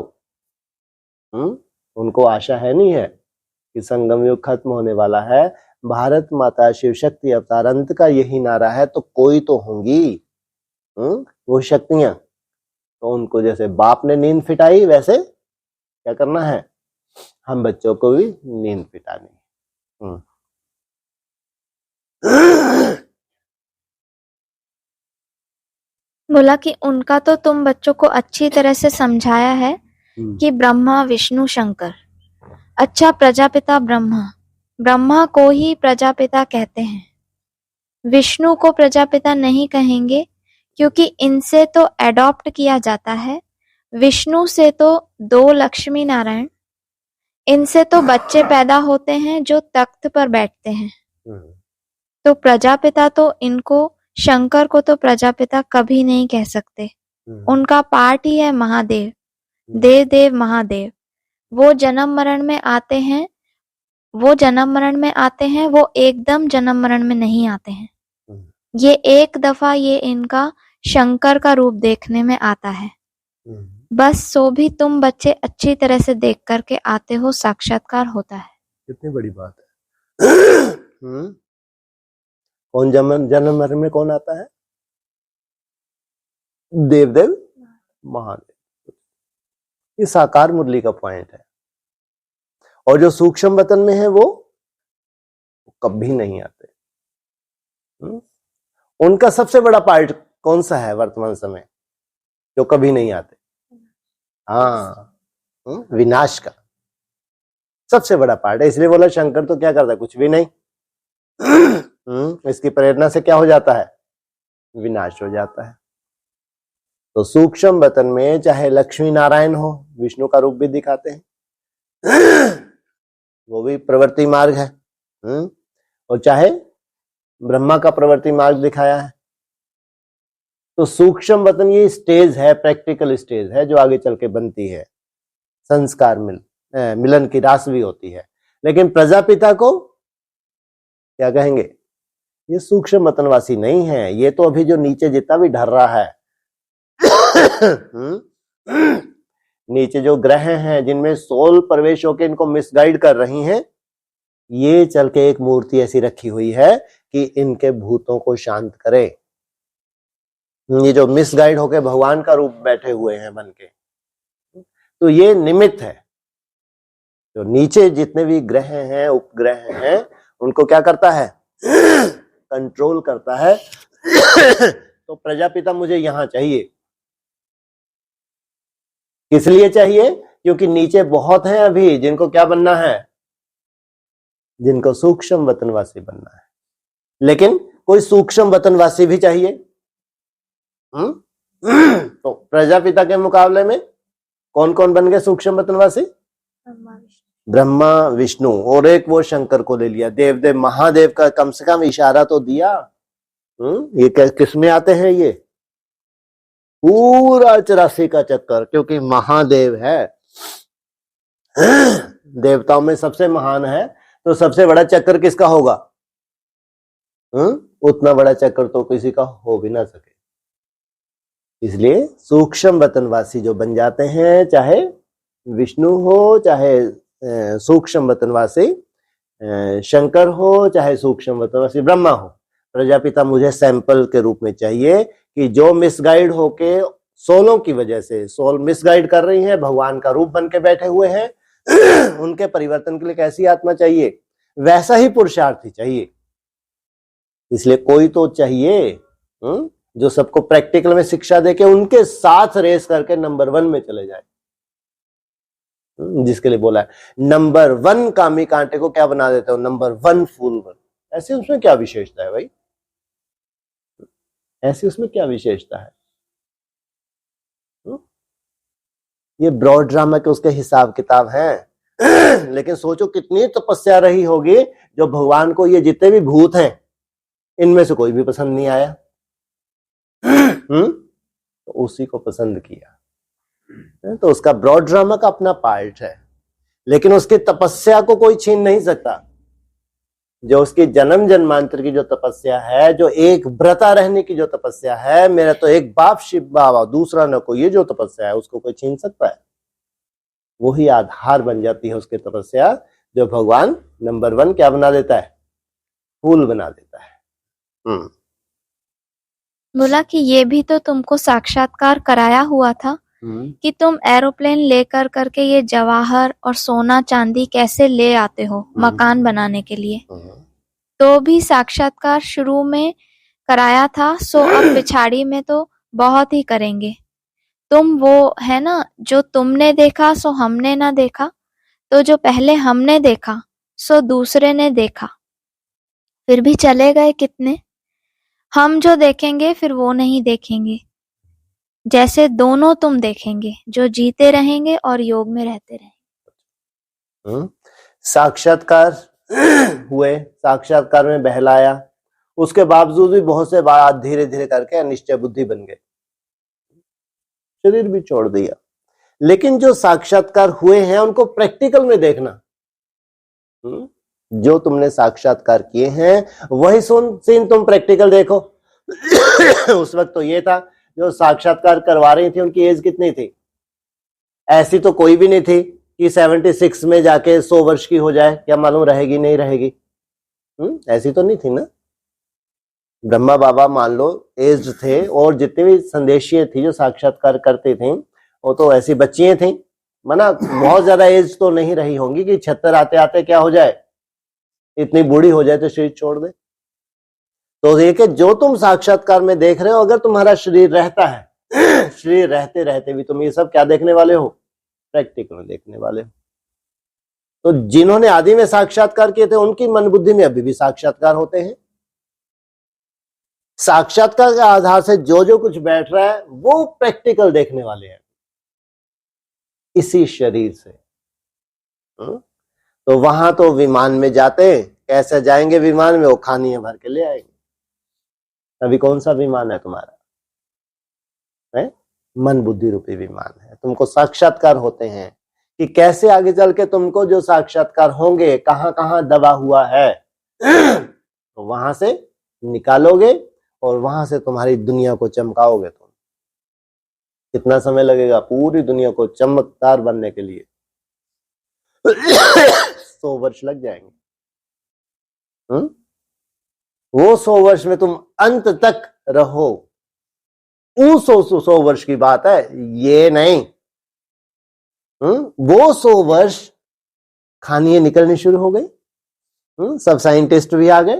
उनको आशा है नहीं है कि संगम युग खत्म होने वाला है, भारत माता शिव शक्ति अवतार अंत का यही नारा है, तो कोई तो होंगी वो शक्तियां। तो उनको जैसे बाप ने नींद फिटाई, वैसे क्या करना है, हम बच्चों को भी नींद फिटानी।
बोला कि उनका तो तुम बच्चों को अच्छी तरह से समझाया है कि ब्रह्मा विष्णु शंकर। अच्छा, प्रजापिता ब्रह्मा को ही प्रजापिता कहते हैं, विष्णु को प्रजापिता नहीं कहेंगे, क्योंकि इनसे तो एडॉप्ट किया जाता है। विष्णु से तो 2 लक्ष्मी नारायण, इनसे तो बच्चे पैदा होते हैं जो तख्त पर बैठते हैं। तो प्रजापिता तो इनको, शंकर को तो प्रजापिता कभी नहीं कह सकते। उनका पार्ट ही है महादेव, देव महादेव। वो जन्म मरण में आते हैं, वो एकदम जन्म मरण में नहीं आते हैं। ये एक दफा ये इनका शंकर का रूप देखने में आता है, बस। सो भी तुम बच्चे अच्छी तरह से देख करके आते हो, साक्षात्कार होता है।
कितनी बड़ी बात है। कौन जन्म मरण में कौन आता है? देव महादेव। ये साकार मुरली का पॉइंट है। और जो सूक्ष्म वतन में है वो कभी नहीं आते। उनका सबसे बड़ा पार्ट कौन सा है वर्तमान समय, जो कभी नहीं आते? विनाश का सबसे बड़ा पार्ट है। इसलिए बोला शंकर तो क्या करता है, कुछ भी नहीं। इसकी प्रेरणा से क्या हो जाता है, विनाश हो जाता है। तो सूक्ष्म वतन में चाहे लक्ष्मी नारायण हो, विष्णु का रूप भी दिखाते हैं, वो भी प्रवृत्ति मार्ग है। और चाहे ब्रह्मा का प्रवृत्ति मार्ग दिखाया है। तो सूक्ष्म वतन ये स्टेज है, प्रैक्टिकल स्टेज है, जो आगे चल के बनती है, संस्कार मिलन की रास भी होती है। लेकिन प्रजापिता को क्या कहेंगे, ये सूक्ष्म वतनवासी नहीं है। ये तो अभी जो नीचे जितना भी ढर रहा है, नीचे जो ग्रह हैं जिनमें सोल प्रवेश होकर इनको मिसगाइड कर रही हैं, ये चल के एक मूर्ति ऐसी रखी हुई है कि इनके भूतों को शांत करे। ये जो मिसगाइड होके भगवान का रूप बैठे हुए हैं बन के, तो ये निमित्त है। जो नीचे जितने भी ग्रह हैं, उपग्रह हैं, उनको क्या करता है, कंट्रोल करता है। तो प्रजापिता मुझे यहां चाहिए, किस लिए चाहिए? क्योंकि नीचे बहुत हैं अभी जिनको क्या बनना है, जिनको सूक्ष्म वतनवासी बनना है। लेकिन कोई सूक्ष्म वतनवासी भी चाहिए। तो प्रजापिता के मुकाबले में कौन कौन बन गए सूक्ष्म वतनवासी? ब्रह्मा विष्णु, और एक वो शंकर को ले लिया, देव महादेव का कम से कम इशारा तो दिया। ये किस में आते हैं? ये पूरा 84 का चक्कर, क्योंकि महादेव है, देवताओं में सबसे महान है, तो सबसे बड़ा चक्कर किसका होगा? उतना बड़ा चक्कर तो किसी का हो भी ना सके। इसलिए सूक्ष्म वतनवासी जो बन जाते हैं, चाहे विष्णु हो, चाहे सूक्ष्म वतनवासी शंकर हो, चाहे सूक्ष्म वतनवासी ब्रह्मा हो, प्रजापिता मुझे सैंपल के रूप में चाहिए कि जो मिसगाइड होके सोलों की वजह से, सोल मिसगाइड कर रही हैं, भगवान का रूप बन के बैठे हुए हैं, उनके परिवर्तन के लिए कैसी आत्मा चाहिए? वैसा ही पुरुषार्थी चाहिए। इसलिए कोई तो चाहिए जो सबको प्रैक्टिकल में शिक्षा देके उनके साथ रेस करके नंबर 1 में चले जाए। जिसके लिए बोला है नंबर 1 कामी कांटे को क्या बना देते हो, नंबर 1 फूल बन। ऐसे उसमें क्या विशेषता है भाई, ऐसी उसमें क्या विशेषता है? ये ब्रॉड ड्रामा के उसके हिसाब किताब हैं। लेकिन सोचो कितनी तपस्या रही होगी जो भगवान को ये जितने भी भूत हैं इनमें से कोई भी पसंद नहीं आया। तो उसी को पसंद किया। तो उसका ब्रॉड ड्रामा का अपना पार्ट है, लेकिन उसकी तपस्या को कोई छीन नहीं सकता। जो उसकी जन्म जन्मांतर की जो तपस्या है, जो एक व्रता रहने की जो तपस्या है, मेरा तो एक बाप शिव बाबा दूसरा न कोई, ये जो तपस्या है उसको कोई छीन सकता है? वही आधार बन जाती है उसकी तपस्या, जो भगवान नंबर 1 क्या बना देता है, फूल बना देता है।
बोला कि ये भी तो तुमको साक्षात्कार कराया हुआ था कि तुम एरोप्लेन लेकर करके ये जवाहर और सोना चांदी कैसे ले आते हो मकान बनाने के लिए, तो भी साक्षात्कार शुरू में कराया था, सो अब पिछाड़ी में तो बहुत ही करेंगे। तुम वो है ना जो तुमने देखा सो हमने ना देखा, तो जो पहले हमने देखा सो दूसरे ने देखा, फिर भी चले गए कितने। हम जो देखेंगे फिर वो नहीं देखेंगे, जैसे दोनों तुम देखेंगे, जो जीते रहेंगे और योग में रहते रहेंगे।
साक्षात्कार हुए, साक्षात्कार में बहलाया, उसके बावजूद भी बहुत से बात धीरे धीरे करके अनिश्चय बुद्धि बन गए, शरीर भी छोड़ दिया। लेकिन जो साक्षात्कार हुए हैं उनको प्रैक्टिकल में देखना। जो तुमने साक्षात्कार किए हैं वही सीन तुम प्रैक्टिकल देखो। उस वक्त तो ये था, जो साक्षात्कार करवा रही थी उनकी एज कितनी थी? ऐसी तो कोई भी नहीं थी कि 76 में जाके 100 वर्ष की हो जाए, क्या मालूम रहेगी नहीं रहेगी। ऐसी तो नहीं थी ना। ब्रह्मा बाबा मान लो एज थे, और जितनी भी संदेशीय थी जो साक्षात्कार करती थी वो तो ऐसी बच्चियां थी, माना बहुत ज्यादा एज तो नहीं रही होंगी कि 76 आते आते क्या हो जाए, इतनी बूढ़ी हो जाए तो शरीर छोड़ दे। तो देखिए जो तुम साक्षात्कार में देख रहे हो, अगर तुम्हारा शरीर रहता है, शरीर रहते रहते भी तुम ये सब क्या देखने वाले हो, प्रैक्टिकल में देखने वाले हो। तो जिन्होंने आदि में साक्षात्कार किए थे उनकी मन बुद्धि में अभी भी साक्षात्कार होते हैं। साक्षात्कार के आधार से जो जो कुछ बैठ रहा है वो प्रैक्टिकल देखने वाले हैं इसी शरीर से। तो वहां तो विमान में जाते हैं, कैसे जाएंगे विमान में, वो खानियां भर के ले आएंगे। अभी कौन सा विमान है तुम्हारा? है मन बुद्धि रूपी विमान है। तुमको साक्षात्कार होते हैं कि कैसे आगे चल के तुमको जो साक्षात्कार होंगे, कहां कहां दबा हुआ है, तो वहां से निकालोगे और वहां से तुम्हारी दुनिया को चमकाओगे। तुम कितना समय लगेगा पूरी दुनिया को चमकदार बनने के लिए? 100 वर्ष लग जाएंगे। वो 100 वर्ष में तुम अंत तक रहो, उस 100 वर्ष की बात है, ये नहीं। वो 100 वर्ष खानियां निकलनी शुरू हो गई। सब साइंटिस्ट भी आ गए,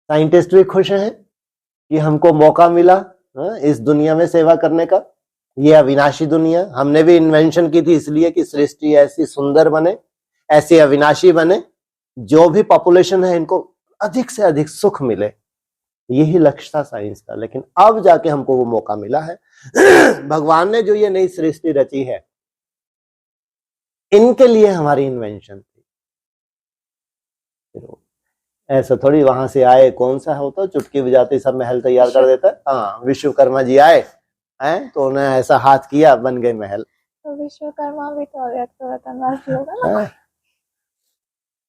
साइंटिस्ट भी खुश हैं कि हमको मौका मिला इस दुनिया में सेवा करने का। ये अविनाशी दुनिया हमने भी इन्वेंशन की थी इसलिए कि सृष्टि ऐसी सुंदर बने, ऐसी अविनाशी बने, जो भी पॉपुलेशन है इनको अधिक से अधिक सुख मिले। यही लक्ष्य था साइंस का। लेकिन अब जाके हमको वो मौका मिला है। भगवान ने जो ये नई सृष्टि रची है, इनके लिए हमारी इन्वेंशन थी। ऐसा थोड़ी वहां से आए, कौन सा होता चुटकी बजाते सब महल तैयार कर देता है। हाँ, विश्वकर्मा जी आए हैं तो उन्हें ऐसा हाथ किया, बन गए महल।
तो विश्वकर्मा भी तो अव्यक्त वतनवासी होगा ना?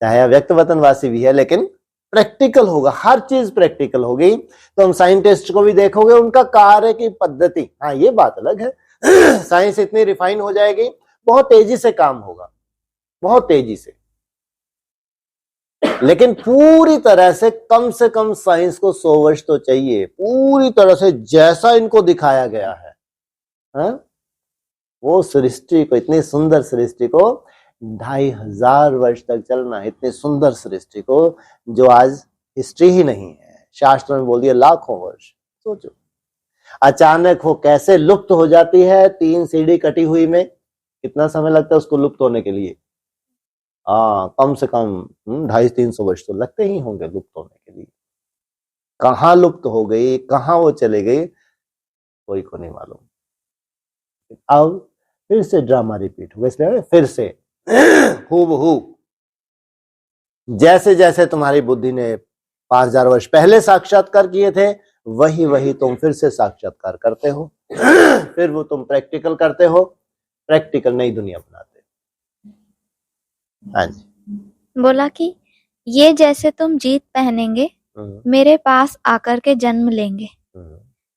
चाहे अव्यक्त वतनवासी भी है, लेकिन प्रैक्टिकल होगा, हर चीज प्रैक्टिकल होगी। तो हम साइंटिस्ट को भी देखोगे, उनका कार्य की पद्धति, हाँ ये बात अलग है। साइंस इतनी रिफाइन हो जाएगी, बहुत तेजी से काम होगा, बहुत तेजी से। लेकिन पूरी तरह से कम साइंस को 100 वर्ष तो चाहिए, पूरी तरह से जैसा इनको दिखाया गया है। हाँ? वो सृष्टि को, इतनी सुंदर सृष्टि को 2500 वर्ष तक चलना, इतनी सुंदर सृष्टि को जो आज हिस्ट्री ही नहीं है। शास्त्र में बोल दिया लाखों वर्ष। सोचो अचानक वो कैसे लुप्त हो जाती है, 3 सीढ़ी कटी हुई में कितना समय लगता है उसको लुप्त होने के लिए? कम से कम 250-300 वर्ष तो लगते ही होंगे लुप्त होने के लिए। कहाँ लुप्त हो गई, कहाँ वो चले गई, कोई को नहीं मालूम। अब फिर से ड्रामा रिपीट हुआ, इसलिए फिर से हूबहू जैसे जैसे तुम्हारी बुद्धि ने 5000 वर्ष पहले साक्षात्कार किए थे, वही वही तुम फिर से साक्षात्कार करते हो। फिर वो तुम प्रैक्टिकल करते हो, प्रैक्टिकल नई दुनिया बनाते हो। हाँ जी।
बोला कि ये जैसे तुम जीत पहनेंगे, मेरे पास आकर के जन्म लेंगे।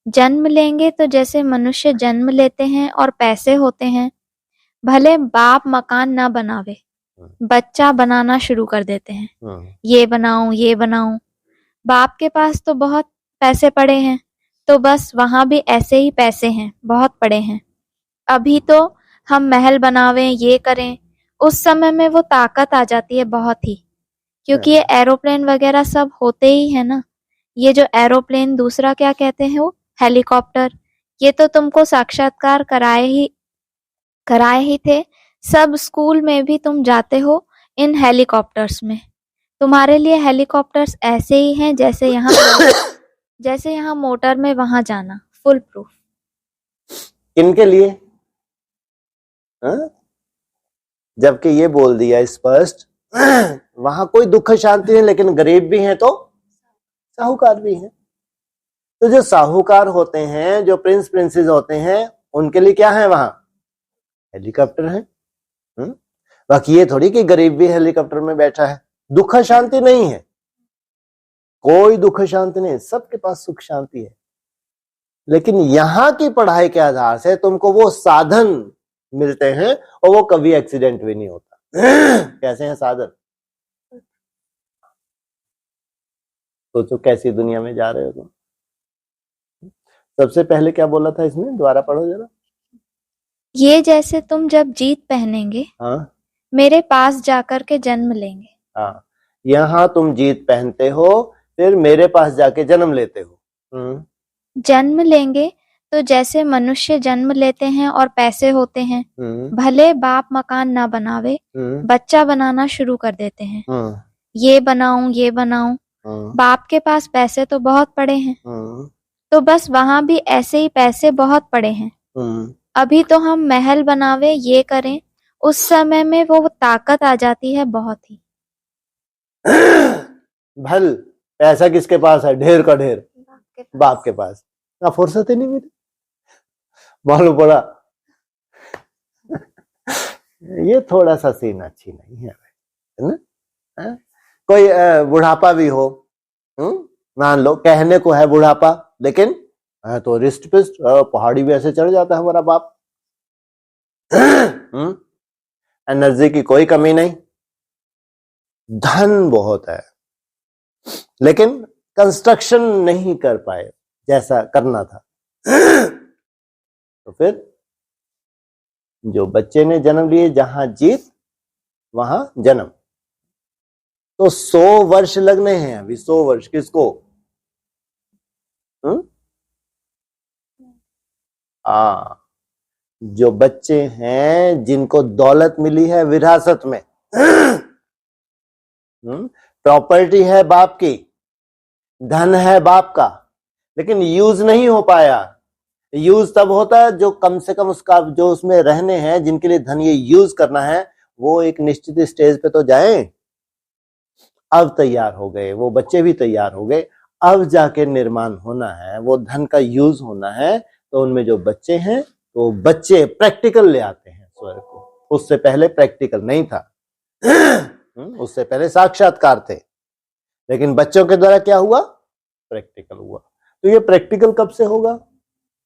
जन्म लेंगे तो जैसे मनुष्य जन्म लेते हैं और पैसे होते हैं, भले बाप मकान ना बनावे, बच्चा बनाना शुरू कर देते हैं। ये बनाऊं, ये बनाऊं। बाप के पास तो बहुत पैसे पड़े हैं, तो बस वहां भी ऐसे ही पैसे हैं, बहुत पड़े हैं। अभी तो हम महल बनावें, ये करें, उस समय में वो ताकत आ जाती है बहुत ही, क्योंकि ये एरोप्लेन वगैरह सब होते ही है ना। ये जो एरोप्लेन, दूसरा क्या कहते हैं वो, हेलीकॉप्टर, ये तो तुमको साक्षात्कार कराए ही थे। सब स्कूल में भी तुम जाते हो इन हेलीकॉप्टर्स में। तुम्हारे लिए हेलीकॉप्टर्स ऐसे ही हैं जैसे यहाँ मोटर में वहां जाना, फुल प्रूफ।
किनके लिए? जबकि ये बोल दिया स्पष्ट, वहां कोई दुख शांति नहीं, लेकिन गरीब भी हैं तो साहूकार भी हैं। तो जो साहूकार होते हैं, जो प्रिंस प्रिंसेस होते हैं, उनके लिए क्या है वहां? हेलीकॉप्टर है। बाकी ये थोड़ी कि गरीब भी हेलीकॉप्टर में बैठा है। दुख शांति नहीं है, कोई दुख शांति नहीं, सबके पास सुख शांति है। लेकिन यहाँ की पढ़ाई के आधार से तुमको वो साधन मिलते हैं और वो कभी एक्सीडेंट भी नहीं होता। कैसे हैं साधन? सोचो कैसी दुनिया में जा रहे हो तुम। सबसे पहले क्या बोला था इसमें, दोबारा पढ़ो जरा।
ये जैसे तुम जब जीत पहनेंगे, मेरे पास जाकर के जन्म लेंगे।
यहाँ तुम जीत पहनते हो, फिर मेरे पास जाके जन्म लेते हो।
जन्म लेंगे तो जैसे मनुष्य जन्म लेते हैं और पैसे होते हैं, भले बाप मकान ना बनावे, बच्चा बनाना शुरू कर देते हैं। ये बनाऊं, ये बनाऊं। बाप के पास पैसे तो बहुत पड़े हैं, तो बस वहां भी ऐसे ही पैसे बहुत पड़े हैं। अभी तो हम महल बनावे, ये करें, उस समय में वो ताकत आ जाती है बहुत ही।
भल पैसा किसके पास है? ढेर का ढेर बाप के पास। फुर्सत ही नहीं मिली, मालूम पड़ा। ये थोड़ा सा सीन अच्छी नहीं है ना? कोई बुढ़ापा भी हो, मान लो कहने को है बुढ़ापा, लेकिन तो रिस्ट पिस्ट पहाड़ी भी ऐसे चढ़ जाता है हमारा बाप। एनर्जी की कोई कमी नहीं, धन बहुत है, लेकिन कंस्ट्रक्शन नहीं कर पाए जैसा करना था। तो फिर जो बच्चे ने जन्म लिए, जहां जीत वहां जन्म, तो 100 वर्ष लगने हैं अभी। 100 वर्ष किसको? जो बच्चे हैं जिनको दौलत मिली है विरासत में, प्रॉपर्टी है बाप की, धन है बाप का, लेकिन यूज नहीं हो पाया। यूज तब होता है जो कम से कम उसका जो उसमें रहने हैं, जिनके लिए धन ये यूज करना है, वो एक निश्चित स्टेज पे तो जाएं। अब तैयार हो गए, वो बच्चे भी तैयार हो गए, अब जाके निर्माण होना है, वो धन का यूज होना है। तो उनमें जो बच्चे हैं, तो बच्चे प्रैक्टिकल ले आते हैं स्वर्ग को। उससे पहले प्रैक्टिकल नहीं था। उससे पहले साक्षात्कार थे, लेकिन बच्चों के द्वारा क्या हुआ? प्रैक्टिकल हुआ। तो ये प्रैक्टिकल कब से होगा?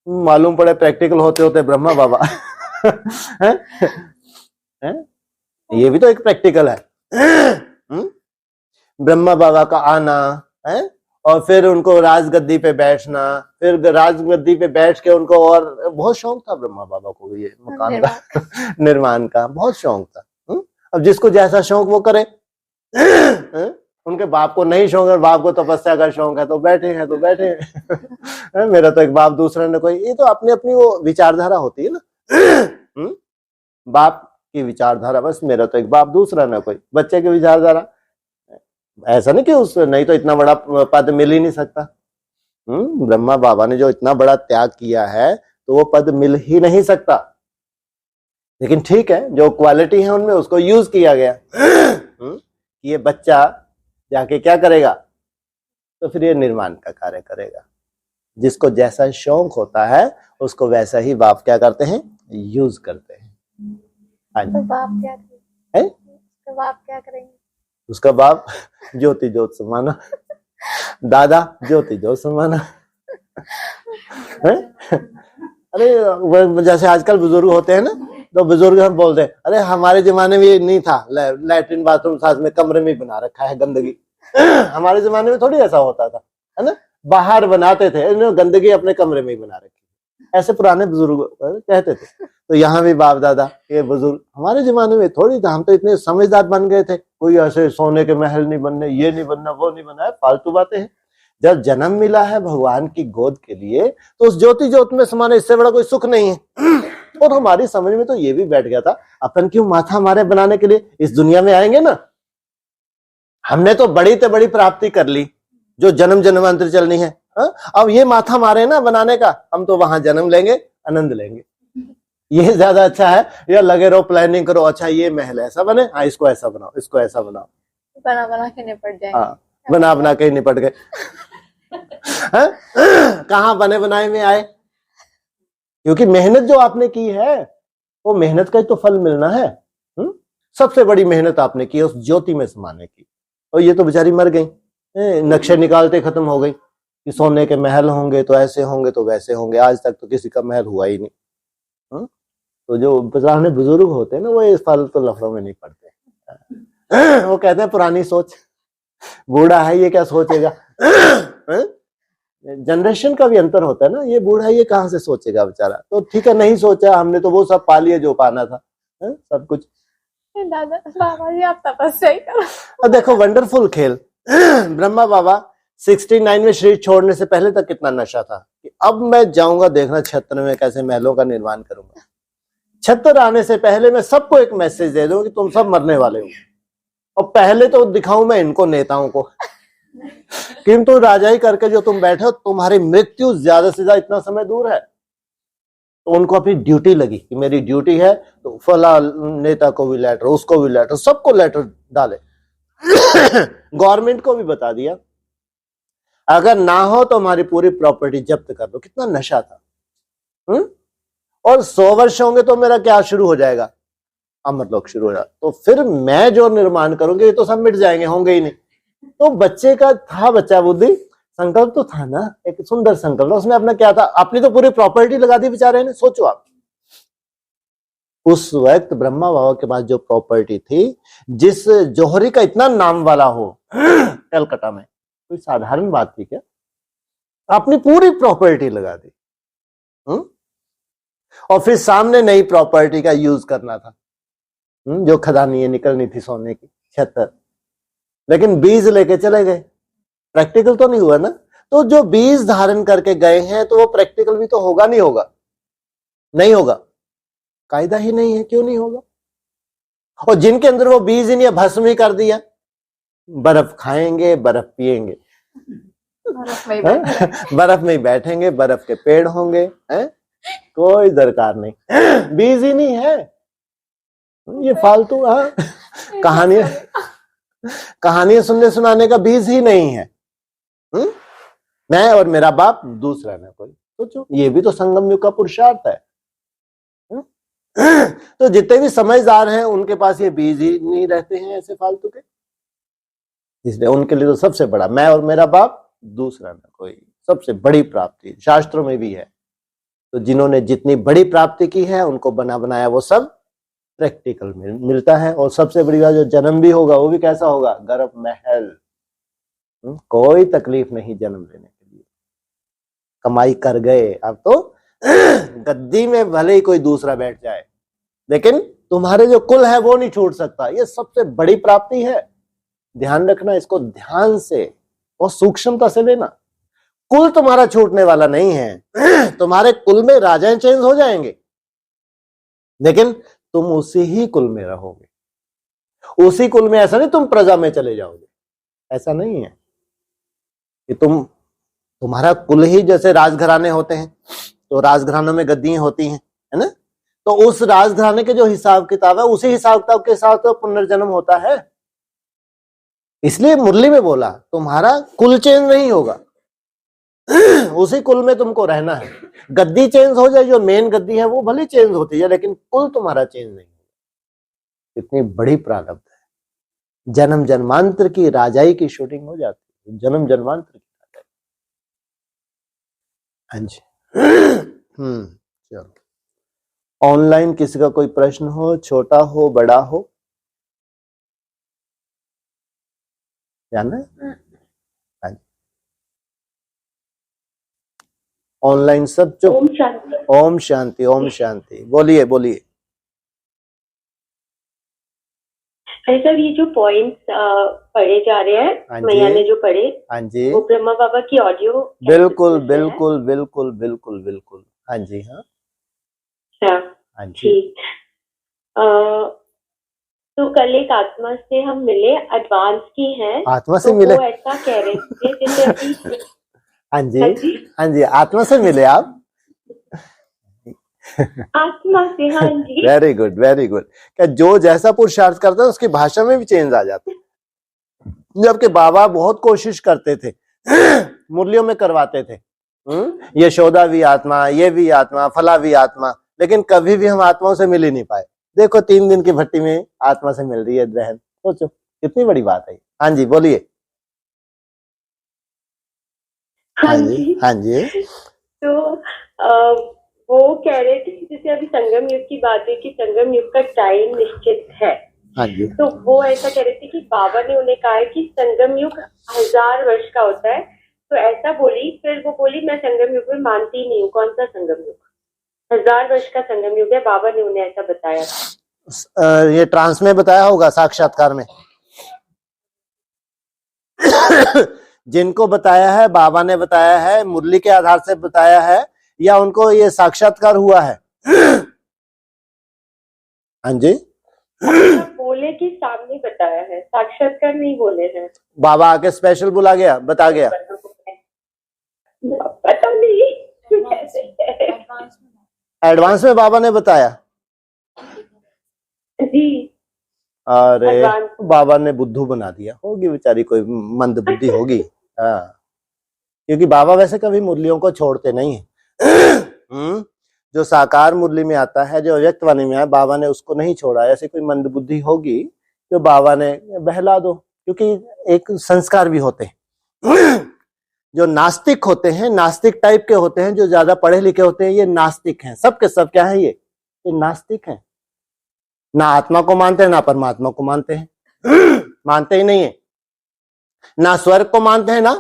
मालूम पड़े प्रैक्टिकल होते होते ब्रह्मा बाबा है? ये भी तो एक प्रैक्टिकल है। ब्रह्मा बाबा का आना है, और फिर उनको राजगद्दी पे बैठना, फिर राजगद्दी पे बैठ के उनको, और बहुत शौक था ब्रह्मा बाबा को ये मकान का निर्माण का, बहुत शौक था। अब जिसको जैसा शौक वो करे। उनके बाप को नहीं शौक है, बाप को तपस्या का शौक है, तो बैठे हैं तो बैठे हैं। मेरा तो एक बाप दूसरा न कोई, ये तो अपनी अपनी वो विचारधारा होती है ना। बाप की विचारधारा, बस मेरा तो एक बाप दूसरा ना कोई। बच्चे की विचारधारा ऐसा नहीं कि उस नहीं तो इतना बड़ा पद मिल ही नहीं सकता। ब्रह्मा बाबा ने जो इतना बड़ा त्याग किया है तो वो पद मिल ही नहीं सकता, लेकिन ठीक है जो क्वालिटी है उनमें उसको यूज किया गया। ये बच्चा जाके क्या करेगा, तो फिर ये निर्माण का कार्य करेगा। जिसको जैसा शौक होता है उसको वैसा ही बाप क्या करते हैं, यूज करते हैं।
तो बाप क्या
है?
तो बाप क्या करेंगे?
उसका बाप ज्योति ज्योत समाना, दादा ज्योति ज्योत समाना। अरे जैसे आजकल बुजुर्ग होते हैं ना, तो बुजुर्ग हम बोलते हैं अरे हमारे जमाने में ये नहीं था, लैट्रिन बाथरूम साथ में कमरे में बना रखा है गंदगी। हमारे जमाने में थोड़ी ऐसा होता था, है ना, बाहर बनाते थे, गंदगी अपने कमरे में ही बना रखी, ऐसे पुराने बुजुर्ग कहते थे। तो यहाँ भी बाप दादा ये बुजुर्ग, हमारे जमाने में थोड़ी था, हम तो इतने समझदार बन गए थे, कोई ऐसे सोने के महल नहीं बनने, ये नहीं बनना, वो नहीं बनना है, फालतू बातें हैं। जब जन्म मिला है भगवान की गोद के लिए तो उस ज्योति ज्योत में समाना, इससे बड़ा कोई सुख नहीं है। और हमारी समझ में तो ये भी बैठ गया था, अपन क्यों माथा मारे बनाने के लिए, इस दुनिया में आएंगे ना, हमने तो बड़ी से बड़ी प्राप्ति कर ली जो जन्म जन्मांतर चलनी है। अब ये माथा मारे ना बनाने का, हम तो वहां जन्म लेंगे, आनंद लेंगे, ये ज्यादा अच्छा है। या लगे रहो प्लानिंग करो, अच्छा ये महल ऐसा बने, हाँ इसको ऐसा बनाओ, इसको ऐसा बनाओ,
बना बना के निपट जाएंगे।
हाँ बना बना के निपट गए। कहाँ बने बनाए में आए, क्योंकि मेहनत जो आपने की है वो मेहनत का ही तो फल मिलना है। सबसे बड़ी मेहनत आपने की उस ज्योति में समाने की, और ये तो बेचारी मर गई, नक्शे निकालते खत्म हो गई कि सोने के महल होंगे तो ऐसे होंगे तो वैसे होंगे, आज तक तो किसी का महल हुआ ही नहीं। तो जो पुराने बुजुर्ग होते हैं ना, वो इस फालतू लफड़ों में नहीं पड़ते। वो कहते हैं पुरानी सोच, बूढ़ा है ये क्या सोचेगा। जनरेशन का भी अंतर होता है ना, ये बूढ़ा ये कहाँ से सोचेगा बेचारा, तो ठीक है नहीं सोचा, हमने तो वो सब पा लिया जो पाना था, सब कुछ।
दादा बाबा जी आप तपस्या ही करो।
अब देखो वंडरफुल खेल। ब्रह्मा बाबा 69 में शरीर छोड़ने से पहले तक कितना नशा था कि अब मैं जाऊंगा देखना 76 में कैसे महलों का निर्माण करूंगा। 76 आने से पहले मैं सबको एक मैसेज दे दूं कि तुम सब मरने वाले हो, और पहले तो दिखाऊं मैं इनको नेताओं को, किंतु राजाई करके जो तुम बैठे हो, तुम्हारी मृत्यु ज्यादा से ज्यादा इतना समय दूर है। तो उनको अपनी ड्यूटी लगी कि मेरी ड्यूटी है, तो फला नेता को भी लेटर, उसको भी लेटर, सबको लेटर डाले। गवर्नमेंट को भी बता दिया अगर ना हो तो हमारी पूरी प्रॉपर्टी जब्त कर दो। कितना नशा था। और 100 वर्ष होंगे तो मेरा क्या शुरू हो जाएगा, अमरलोक शुरू हो जाएगा, तो फिर मैं जो निर्माण करूंगी ये तो सब मिट जाएंगे, होंगे ही नहीं। तो बच्चे का था, बच्चा बुद्धि, संकल्प तो था ना, एक सुंदर संकल्प। उसने अपना क्या था, अपनी तो पूरी प्रॉपर्टी लगा दी बेचारे ने। सोचो आप, उस वक्त ब्रह्मा बाबा के पास जो प्रॉपर्टी थी, जिस जौहरी का इतना नाम वाला हो कलकत्ता में, कोई साधारण बात थी क्या, अपनी पूरी प्रॉपर्टी लगा दी। और फिर सामने नई प्रॉपर्टी का यूज करना था, जो खदानी निकलनी थी सोने की 76, लेकिन बीज लेके चले गए, प्रैक्टिकल तो नहीं हुआ ना। तो जो बीज धारण करके गए हैं तो वो प्रैक्टिकल भी तो होगा, नहीं होगा, नहीं होगा, कायदा ही नहीं है, क्यों नहीं होगा। और जिनके अंदर वो बीज ही नहीं है, भस्म ही कर दिया, बर्फ खाएंगे, बर्फ पिएंगे, बर्फ में ही बैठेंगे, बर्फ के पेड़ होंगे, कोई दरकार नहीं, बीज ही नहीं है, ये फालतू कहानियां सुनने सुनाने का बीज ही नहीं है। मैं और मेरा बाप दूसरा ना कोई। सोचो, ये भी तो संगम युग का पुरुषार्थ है। तो जितने भी समझदार हैं उनके पास ये बीज ही नहीं रहते हैं ऐसे फालतू के, इसलिए उनके लिए तो सबसे बड़ा मैं और मेरा बाप, दूसरा ना कोई, सबसे बड़ी प्राप्ति शास्त्रों में भी है। तो जिन्होंने जितनी बड़ी प्राप्ति की है उनको बना बनाया वो सब प्रैक्टिकल मिलता है। और सबसे बड़ी बात, जो जन्म भी होगा वो भी कैसा होगा, गर्भ महल, कोई तकलीफ नहीं जन्म लेने के लिए, कमाई कर गए। अब तो गद्दी में भले ही कोई दूसरा बैठ जाए, लेकिन तुम्हारे जो कुल है वो नहीं छूट सकता, ये सबसे बड़ी प्राप्ति है। ध्यान रखना, इसको ध्यान से और सूक्ष्मता से लेना। कुल तुम्हारा छूटने वाला नहीं है। तुम्हारे कुल में राजाएं चेंज हो जाएंगे, लेकिन तुम उसी ही कुल में रहोगे। उसी कुल में, ऐसा नहीं तुम प्रजा में चले जाओगे, ऐसा नहीं है कि तुम्हारा कुल ही, जैसे राजघराने होते हैं तो राजघरानों में गद्दियां होती हैं, है ना, तो उस राजघराने के जो हिसाब किताब है उसी हिसाब किताब के साथ तो पुनर्जन्म होता है। इसलिए मुरली में बोला तुम्हारा कुल चेंज नहीं होगा, उसी कुल में तुमको रहना है। गद्दी चेंज हो जाए, जो मेन गद्दी है वो भले चेंज होती है, लेकिन कुल तुम्हारा चेंज नहीं होगा। इतनी बड़ी प्रारब्ध है। जन्म जन्मांतर की राजाई की शूटिंग हो जाती है, जन्म जन्मांतर की राजाई। हाँ जी। चलो, ऑनलाइन किसी का कोई प्रश्न हो, छोटा हो बड़ा हो, जानना है? हाँ जी। ऑनलाइन सब चुप।
ओम शांति।
ओम शांति, ओम शांति। बोलिए बोलिए।
सर, ये जो पॉइंट्स पढ़े जा रहे
हाँ
हैं,
जी।
मैया ने जो पढ़े,
हाँ जी,
वो ब्रह्मा बाबा की ऑडियो
बिल्कुल बिल्कुल बिल्कुल बिल्कुल बिल्कुल। हाँ जी, हाँ हाँ जी।
ठीक। तो कल एक आत्मा से हम मिले, एडवांस की हैं,
आत्मा से
तो
मिले?
वो ऐसा कह रहे थे जैसे अभी
हाँ जी, हाँ जी, आत्मा से मिले आप?
आत्मा से, हाँ जी।
Very good very good. क्या जो जैसा पुरुषार्थ करता है उसकी भाषा में भी चेंज आ जाता है। जबकि बाबा बहुत कोशिश करते थे, मुरलियों में करवाते थे, यशोदा भी आत्मा, ये भी आत्मा, फला भी आत्मा, लेकिन कभी भी हम आत्माओं से मिल ही नहीं पाए। देखो 3 दिन की भट्टी में आत्मा से मिल रही है बहन, सोचो कितनी बड़ी बात है। हाँ जी बोलिए।
हाँ जी,
हाँ जी।
तो वो कह रहे थे जैसे अभी संगम युग की बात है कि संगम युग का टाइम निश्चित है।
हाँ जी।
तो वो ऐसा कह रहे थे कि बाबा ने उन्हें कहा है कि संगम युग 1000 वर्ष का होता है। तो ऐसा बोली, फिर वो बोली मैं संगम युग में मानती नहीं हूँ। कौन सा संगम युग? 1000 वर्ष का संगम युग है, बाबा ने उन्हें ऐसा बताया।
ये ट्रांस में बताया होगा, साक्षात्कार में। जिनको बताया है बाबा ने बताया है, मुरली के आधार से बताया है, या उनको ये साक्षात्कार हुआ है? हाँ जी।
बोले कि सामने बताया है, साक्षात्कार नहीं बोले हैं।
बाबा आके स्पेशल बुला गया, बता गया?
पता नहीं कैसे है।
एडवांस में बाबा ने बताया?
जी।
अरे बाबा ने बुद्धू बना दिया होगी, बेचारी कोई मंद बुद्धि होगी। हाँ, क्योंकि बाबा वैसे कभी मुरलियों को छोड़ते नहीं है। जो साकार मुरली में आता है, जो अव्यक्त वाणी में है, बाबा ने उसको नहीं छोड़ा। ऐसी कोई मंद बुद्धि होगी जो बाबा ने बहला दो, क्योंकि एक संस्कार भी होते हैं। जो नास्तिक होते हैं, नास्तिक टाइप के होते हैं, जो ज्यादा पढ़े लिखे होते हैं, ये नास्तिक हैं। सब के सब क्या है? ये नास्तिक हैं। ना आत्मा को मानते हैं, ना परमात्मा को मानते हैं। मानते ही नहीं है। ना स्वर्ग को मानते हैं, ना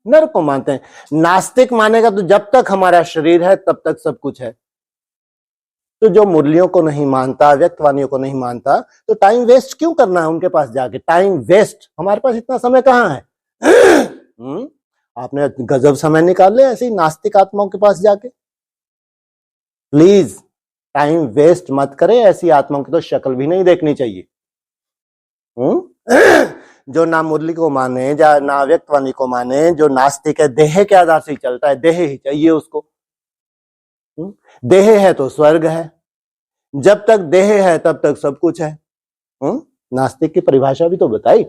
नरक को मानते हैं। नास्तिक मानेगा तो जब तक हमारा शरीर है तब तक सब कुछ है। तो जो मुरलियों को नहीं मानता, व्यक्तवाणियों को नहीं मानता, तो टाइम वेस्ट क्यों करना है उनके पास जाके? टाइम वेस्ट, हमारे पास इतना समय कहाँ है? आपने गजब समय निकाल लिया ऐसी नास्तिक आत्माओं के पास जाके। प्लीज टाइम वेस्ट मत करें, ऐसी आत्माओं की तो शक्ल भी नहीं देखनी चाहिए। जो ना मुरली को माने, ना व्यक्तवाणी को माने, जो नास्तिक है, देह के आधार से ही चलता है, देह ही चाहिए उसको। देह है तो स्वर्ग है, जब तक देह है तब तक सब कुछ है। नास्तिक की परिभाषा भी तो बताई।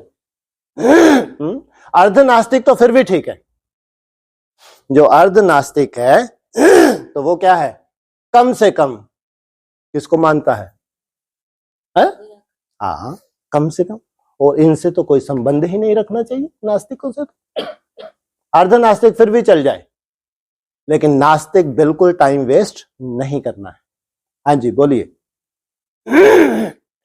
अर्ध नास्तिक तो फिर भी ठीक है। जो अर्ध नास्तिक है तो वो क्या है? कम से कम किसको मानता है? हाँ, कम से कम। और इनसे तो कोई संबंध ही नहीं रखना चाहिए, नास्तिकों से। तो अर्ध नास्तिक फिर भी चल जाए, लेकिन नास्तिक बिल्कुल टाइम वेस्ट नहीं करना है। हाँ जी बोलिए।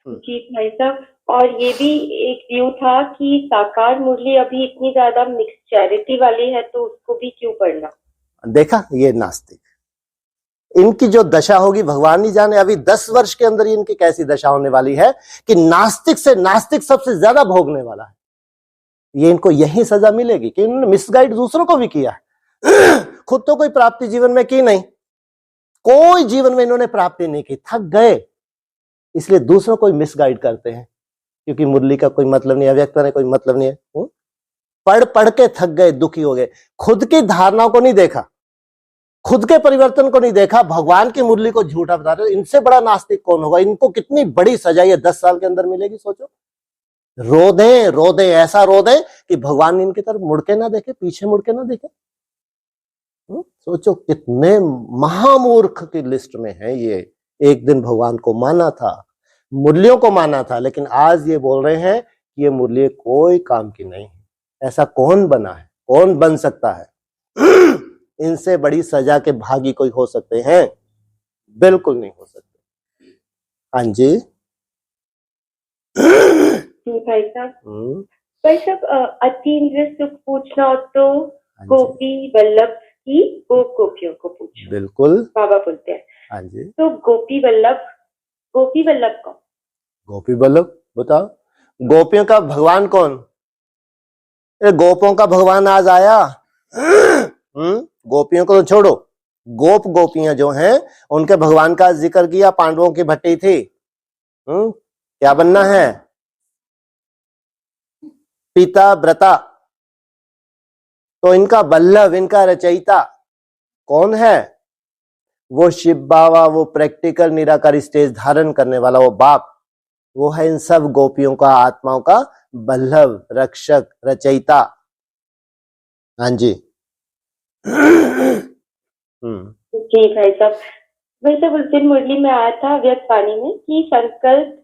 जी भाई साहब, और ये भी एक व्यू था कि साकार मुरली अभी इतनी ज्यादा मिक्सचैरिटी वाली है, तो उसको भी क्यों पढ़ना?
देखा, ये नास्तिक, इनकी जो दशा होगी भगवान ही जाने। अभी 10 वर्ष के अंदर इनकी कैसी दशा होने वाली है कि नास्तिक से नास्तिक सबसे ज्यादा भोगने वाला है। ये इनको यही सजा मिलेगी कि इन्होंने मिसगाइड दूसरों को भी किया है। खुद तो कोई प्राप्ति जीवन में की नहीं, कोई जीवन में इन्होंने प्राप्ति नहीं की, थक गए, इसलिए दूसरों को मिसगाइड करते हैं, क्योंकि मुरली का कोई मतलब नहीं है, अव्यक्त ने कोई मतलब नहीं है। पढ़ पढ़ के थक गए, दुखी हो गए, खुद की धारणाओं को नहीं देखा, खुद के परिवर्तन को नहीं देखा, भगवान की मुरली को झूठा बता रहे। इनसे बड़ा नास्तिक कौन होगा? इनको कितनी बड़ी सजा ये 10 साल के अंदर मिलेगी, सोचो। रो दें, ऐसा रो दें कि भगवान इनकी तरफ मुड़ के ना देखे, पीछे मुड़ के ना देखे। सोचो कितने महामूर्ख की लिस्ट में है ये। एक दिन भगवान को माना था, मुरलियों को माना था, लेकिन आज ये बोल रहे हैं कि ये मुरली कोई काम की नहीं है। ऐसा कौन बना है? कौन बन सकता है? इनसे बड़ी सजा के भागी कोई हो सकते हैं? बिल्कुल नहीं हो सकते। हाँ जी
भाई साहब, अतीन्द्र सुख पूछना हो तो गोपी वल्लभ की गोपियों को पूछो।
बिल्कुल
बाबा बोलते हैं।
हाँ जी।
तो गोपी वल्लभ कौन?
गोपी वल्लभ बताओ, गोपियों का भगवान कौन? गोपों का भगवान आज आया। गोपियों को तो छोड़ो, गोपियां जो हैं उनके भगवान का जिक्र किया। पांडवों की भट्टी थी। क्या बनना है? पिता व्रता। तो इनका वल्लभ, इनका रचयिता कौन है? वो शिव बाबा, वो प्रैक्टिकल निराकारी स्टेज धारण करने वाला वो बाप, वो है इन सब गोपियों का, आत्माओं का वल्लभ, रक्षक, रचयिता। हाँ जी।
जी भाई साहब, उस दिन मुरली में आया था व्यक्त वाणी में कि संकल्प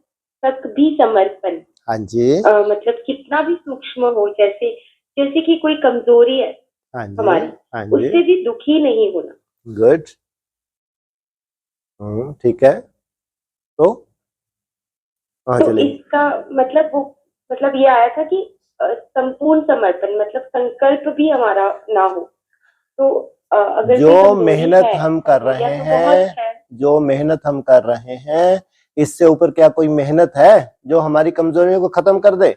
तक भी समर्पण।
हाँ जी।
मतलब कितना भी सूक्ष्म हो, जैसे कि कोई कमजोरी है हमारी, उससे भी दुखी नहीं होना।
गुड। ठीक है। तो
इसका मतलब ये आया था कि संपूर्ण समर्पण, मतलब संकल्प भी हमारा ना हो। तो अगर
जो मेहनत हम कर रहे हैं, जो मेहनत हम कर रहे हैं, इससे ऊपर क्या कोई मेहनत है जो हमारी कमजोरियों को खत्म कर दे?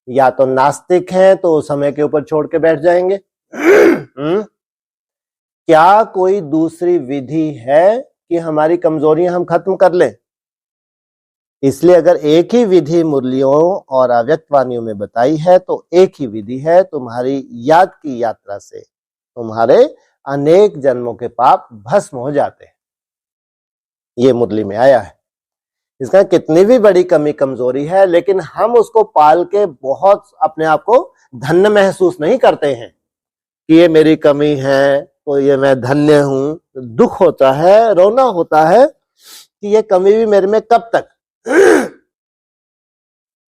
या तो नास्तिक हैं तो समय के ऊपर छोड़ के बैठ जाएंगे। क्या कोई दूसरी विधि है कि हमारी कमजोरियां हम खत्म कर लें? इसलिए अगर एक ही विधि मुरलियों और अव्यक्त वाणियों में बताई है तो एक ही विधि है। तुम्हारी याद की यात्रा से तुम्हारे अनेक जन्मों के पाप भस्म हो जाते हैं। ये मुरली में आया है। इसका कितनी भी बड़ी कमी कमजोरी है, लेकिन हम उसको पाल के बहुत अपने आप को धन्य महसूस नहीं करते हैं कि ये मेरी कमी है तो ये मैं धन्य हूं। दुख होता है, रोना होता है कि ये कमी भी मेरे में कब तक।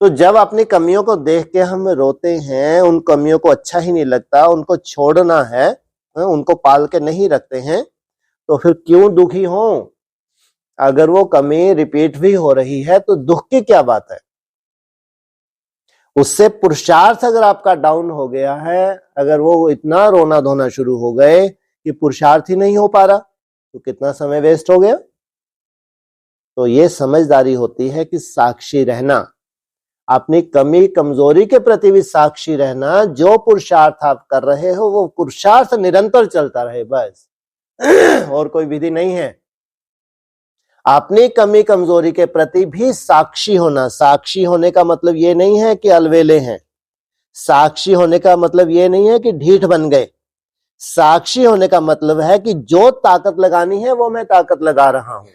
तो जब अपनी कमियों को देख के हम रोते हैं, उन कमियों को अच्छा ही नहीं लगता, उनको छोड़ना है, उनको पाल के नहीं रखते हैं, तो फिर क्यों दुखी हो? अगर वो कमी रिपीट भी हो रही है तो दुख की क्या बात है? उससे पुरुषार्थ अगर आपका डाउन हो गया है, अगर वो इतना रोना धोना शुरू हो गए कि पुरुषार्थ ही नहीं हो पा रहा, तो कितना समय वेस्ट हो गया। तो ये समझदारी होती है कि साक्षी रहना, अपनी कमी कमजोरी के प्रति भी साक्षी रहना। जो पुरुषार्थ आप कर रहे हो वो पुरुषार्थ निरंतर चलता रहे, बस। और कोई विधि नहीं है। अपनी कमी कमजोरी के प्रति भी साक्षी होना। साक्षी होने का मतलब ये नहीं है कि अलवेले हैं। साक्षी होने का मतलब ये नहीं है कि ढीठ बन गए। साक्षी होने का मतलब है कि जो ताकत लगानी है वो मैं ताकत लगा रहा हूं।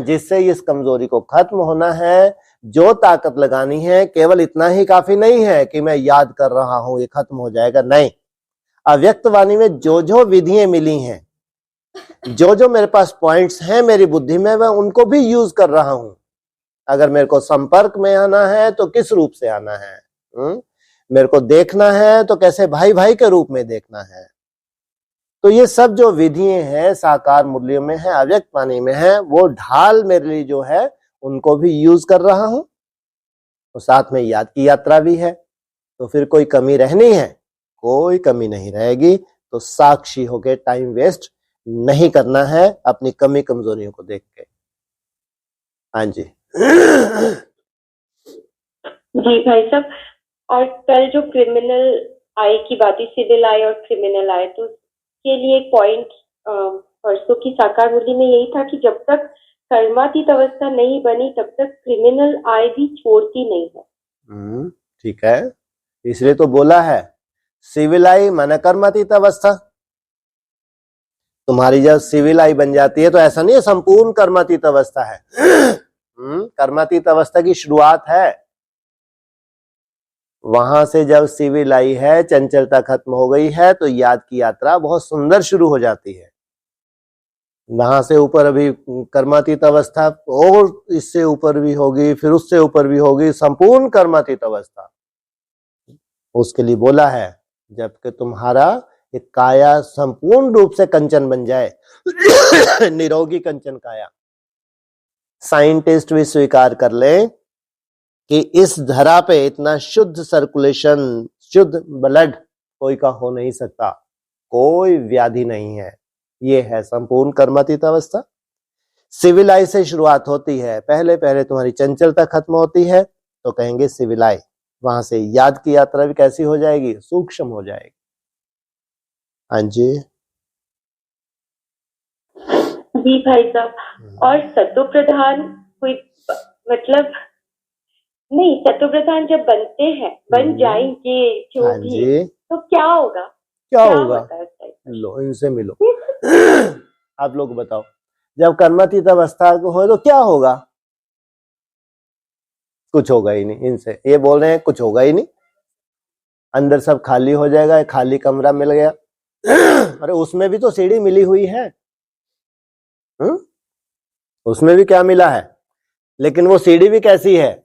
जिससे इस कमजोरी को खत्म होना है, जो ताकत लगानी है, केवल इतना ही काफी नहीं है कि मैं याद कर रहा हूं ये खत्म हो जाएगा, नहीं। अव्यक्त वाणी में जो जो विधियां मिली हैं, जो जो मेरे पास पॉइंट्स हैं मेरी बुद्धि में, मैं उनको भी यूज कर रहा हूं। अगर मेरे को संपर्क में आना है तो किस रूप से आना है, मेरे को देखना है तो कैसे भाई भाई के रूप में देखना है। तो ये सब जो विधियां हैं साकार मुरलियों में है, अव्यक्त वाणी में है, वो ढाल मेरे लिए जो है उनको भी यूज कर रहा हूं। तो साथ में याद की यात्रा भी है। तो फिर कोई कमी रहनी है? कोई कमी नहीं रहेगी। तो साक्षी होके टाइम वेस्ट नहीं करना है अपनी कमी कमजोरियों को देख के। हाँ जी।
जी भाई साहब, और कल जो क्रिमिनल आई की बात थी, सिविल आई और क्रिमिनल आई, तो उसके लिए एक पॉइंट परसों की साकार मूर्ति में यही था कि जब तक कर्मातीत अवस्था नहीं बनी तब तक क्रिमिनल आई भी छोड़ती नहीं है।
ठीक है, इसलिए तो बोला है सिविल आई माने कर्मातीत अवस्था। तुम्हारी जब सिविल आई बन जाती है तो ऐसा नहीं है संपूर्ण कर्मातीत अवस्था है। कर्मातीत अवस्था की शुरुआत है, वहां से जब सिविल आई है, चंचलता खत्म हो गई है, तो याद की यात्रा बहुत सुंदर शुरू हो जाती है। वहां से ऊपर अभी कर्मातीत अवस्था और इससे ऊपर भी होगी, फिर उससे ऊपर भी होगी, संपूर्ण कर्मातीत अवस्था। उसके लिए बोला है जबकि तुम्हारा एक काया संपूर्ण रूप से कंचन बन जाए, निरोगी कंचन काया। साइंटिस्ट भी स्वीकार कर ले कि इस धरा पे इतना शुद्ध सर्कुलेशन, शुद्ध ब्लड कोई का हो नहीं सकता, कोई व्याधि नहीं है। ये है संपूर्ण कर्मातीत अवस्था। सिविल आई से शुरुआत होती है, पहले पहले तुम्हारी चंचलता खत्म होती है तो कहेंगे सिविल आई। वहां से याद की यात्रा भी कैसी हो जाएगी, सूक्ष्म हो जाएगी। हाँ जी
जी भाई साहब, और सत्व प्रधान कोई मतलब नहीं, सत्व प्रधान जब बनते हैं, बन जाएंगे जो
हाँ
भी,
जी,
तो क्या होगा?
क्या होगा?
होता है उस टाइम?
लो इनसे मिलो। आप लोग बताओ, जब कर्मातीत अवस्था हो तो क्या होगा? कुछ होगा ही नहीं। इनसे ये बोल रहे हैं कुछ होगा ही नहीं, अंदर सब खाली हो जाएगा, खाली कमरा मिल गया। अरे उसमें भी तो सीढ़ी मिली हुई है, उसमें भी क्या मिला है, लेकिन वो सीढ़ी भी कैसी है,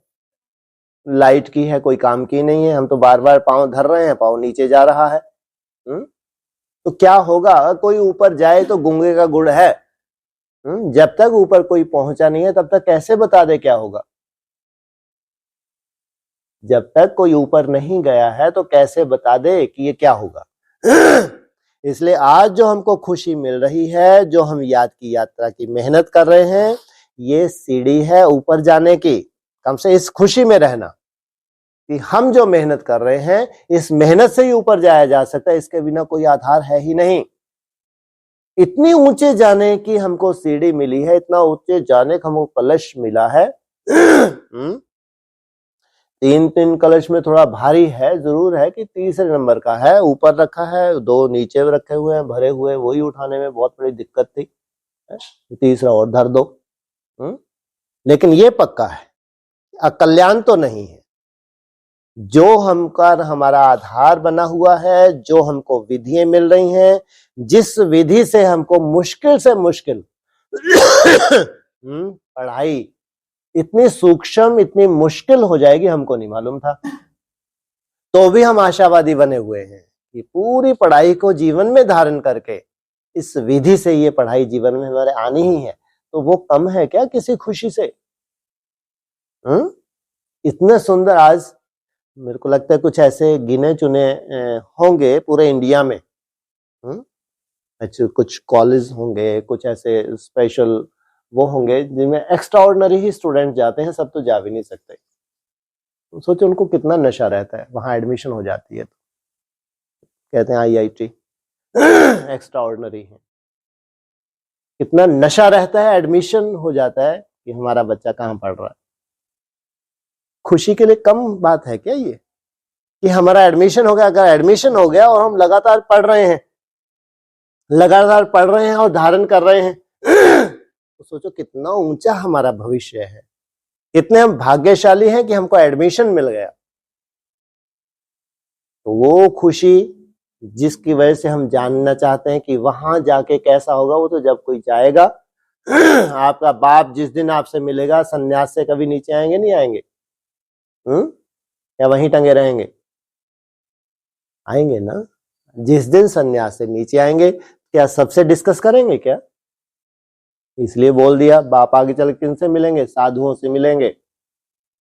लाइट की है, कोई काम की नहीं है। हम तो बार बार पांव धर रहे हैं, पांव नीचे जा रहा है। तो क्या होगा? कोई ऊपर जाए तो गूंगे का गुड़ है। जब तक ऊपर कोई पहुंचा नहीं है तब तक कैसे बता दे क्या होगा? जब तक कोई ऊपर नहीं गया है तो कैसे बता दे कि ये क्या होगा? इसलिए आज जो हमको खुशी मिल रही है, जो हम याद की यात्रा की मेहनत कर रहे हैं, ये सीढ़ी है ऊपर जाने की। कम से इस खुशी में रहना कि हम जो मेहनत कर रहे हैं, इस मेहनत से ही ऊपर जाया जा सकता है, इसके बिना कोई आधार है ही नहीं। इतनी ऊंचे जाने की हमको सीढ़ी मिली है, इतना ऊंचे जाने का हमको कलश मिला है। 3 कलश में थोड़ा भारी है, जरूर है कि तीसरे नंबर का है, ऊपर रखा है, 2 नीचे रखे हुए हैं भरे हुए, वही उठाने में बहुत बड़ी दिक्कत थी। तीसरा और धर दो। लेकिन ये पक्का है, अकल्याण तो नहीं है। जो हमारा आधार बना हुआ है, जो हमको विधियां मिल रही हैं, जिस विधि से हमको मुश्किल से मुश्किल पढ़ाई इतनी सूक्ष्म, इतनी मुश्किल हो जाएगी, हमको नहीं मालूम था। तो भी हम आशावादी बने हुए हैं कि पूरी पढ़ाई को जीवन में धारण करके इस विधि से ये पढ़ाई जीवन में हमारे आनी ही है। तो वो कम है क्या किसी खुशी से? इतने सुंदर, आज मेरे को लगता है कुछ ऐसे गिने चुने होंगे पूरे इंडिया में। अच्छे कुछ कॉलेज होंगे, कुछ ऐसे स्पेशल वो होंगे जिनमें एक्स्ट्रा ऑर्डिनरी ही स्टूडेंट जाते हैं, सब तो जा भी नहीं सकते। तो सोचो उनको कितना नशा रहता है, वहां एडमिशन हो जाती है तो कहते हैं IIT एक्स्ट्रा ऑर्डिनरी है। कितना नशा रहता है, एडमिशन हो जाता है कि हमारा बच्चा कहाँ पढ़ रहा है। खुशी के लिए कम बात है क्या ये कि हमारा एडमिशन हो गया? अगर एडमिशन हो गया और हम लगातार पढ़ रहे हैं, लगातार पढ़ रहे हैं और धारण कर रहे हैं, तो सोचो कितना ऊंचा हमारा भविष्य है। कितने हम भाग्यशाली हैं कि हमको एडमिशन मिल गया। तो वो खुशी जिसकी वजह से हम जानना चाहते हैं कि वहां जाके कैसा होगा, वो तो जब कोई जाएगा। आपका बाप जिस दिन आपसे मिलेगा, सन्यास से कभी नीचे आएंगे? नहीं आएंगे? या वहीं टंगे रहेंगे? आएंगे ना। जिस दिन सन्यास से नीचे आएंगे, क्या सबसे डिस्कस करेंगे क्या? इसलिए बोल दिया, बाप आगे चल के किनसे मिलेंगे? साधुओं से मिलेंगे,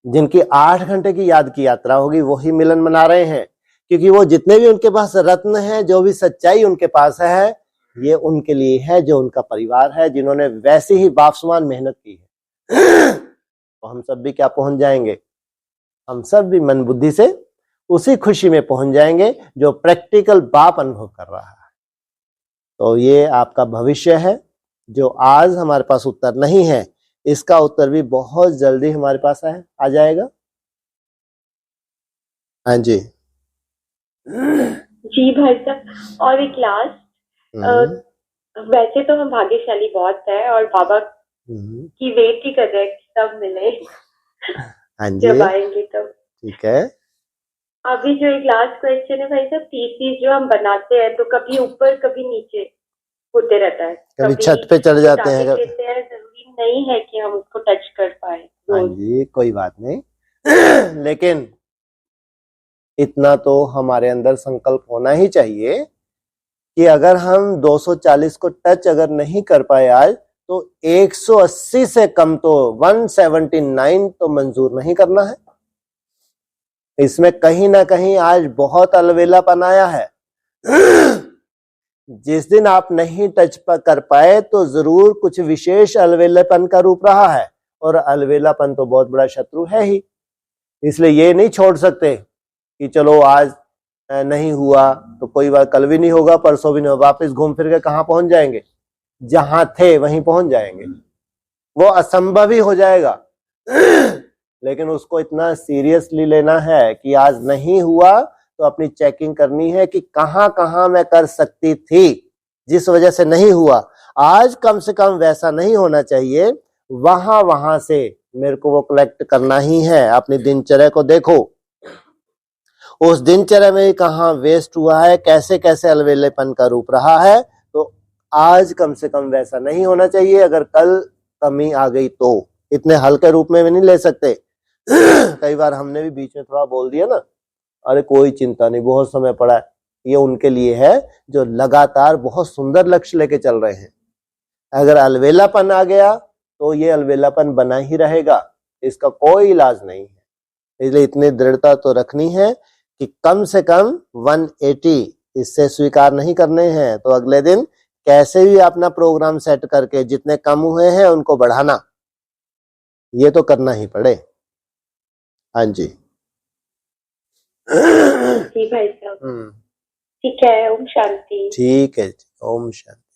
जिनकी 8 घंटे की याद की यात्रा होगी, वही मिलन मना रहे हैं। क्योंकि वो जितने भी उनके पास रत्न है, जो भी सच्चाई उनके पास है, ये उनके लिए है, जो उनका परिवार है, जिन्होंने वैसी ही बाप समान मेहनत की है। तो हम सब भी क्या पहुंच जाएंगे? हम सब भी मन बुद्धि से उसी खुशी में पहुंच जाएंगे जो प्रैक्टिकल बाप अनुभव कर रहा है। तो ये आपका भविष्य है। जो आज हमारे पास उत्तर नहीं है, इसका उत्तर भी बहुत जल्दी हमारे पास आ जाएगा। हाँ जी
जी भाई साहब, और एक लास्ट, वैसे तो हम भाग्यशाली बहुत है और बाबा की वेट ही कर रहे हैं कि सब मिले
हाँ जी
जब आएंगे तो।
ठीक है।
अभी जो एक लास्ट क्वेश्चन है भाई साहब, पीसीस जो हम बनाते हैं तो कभी ऊपर कभी नीचे होते रहता है,
कभी छत पे चढ़ जाते हैं,
लेते हैं, जरूरी नहीं है कि हम उसको टच कर पाए।
हाँ जी कोई बात नहीं लेकिन इतना तो हमारे अंदर संकल्प होना ही चाहिए कि अगर हम 240 को टच अगर नहीं कर पाए आज, तो 180 से कम तो 179 तो मंजूर नहीं करना है। इसमें कहीं ना कहीं आज बहुत अलवेलापन आया है। जिस दिन आप नहीं टच कर पाए तो जरूर कुछ विशेष अलवेलापन का रूप रहा है, और अलवेलापन तो बहुत बड़ा शत्रु है ही। इसलिए ये नहीं छोड़ सकते कि चलो आज नहीं हुआ तो कोई बात, कल भी नहीं होगा, परसों भी नहीं होगा, वापस घूम फिर के कहां पहुंच जाएंगे? जहां थे वहीं पहुंच जाएंगे। वो असंभव ही हो जाएगा। लेकिन उसको इतना सीरियसली लेना है कि आज नहीं हुआ तो अपनी चेकिंग करनी है कि कहां कहां मैं कर सकती थी जिस वजह से नहीं हुआ। आज कम से कम वैसा नहीं होना चाहिए, वहां से मेरे को वो कलेक्ट करना ही है। अपनी दिनचर्या को देखो, उस दिनचर्या में कहाँ वेस्ट हुआ है, कैसे कैसे अलवेलेपन का रूप रहा है। तो आज कम से कम वैसा नहीं होना चाहिए। अगर कल कमी आ गई तो इतने हल्के रूप में भी नहीं ले सकते। कई बार हमने भी बीच में थोड़ा बोल दिया ना, अरे कोई चिंता नहीं, बहुत समय पड़ा है। ये उनके लिए है जो लगातार बहुत सुंदर लक्ष्य लेके चल रहे हैं। अगर अलवेलापन आ गया तो ये अलवेलापन बना ही रहेगा, इसका कोई इलाज नहीं है। इसलिए इतनी दृढ़ता तो रखनी है कि कम से कम 180 इससे स्वीकार नहीं करने हैं। तो अगले दिन कैसे भी अपना प्रोग्राम सेट करके जितने कम हुए हैं उनको बढ़ाना, ये तो करना ही पड़े। हाँ जी
जी भाई साहब, ठीक है। ओम शांति।
ठीक है, ओम शांति।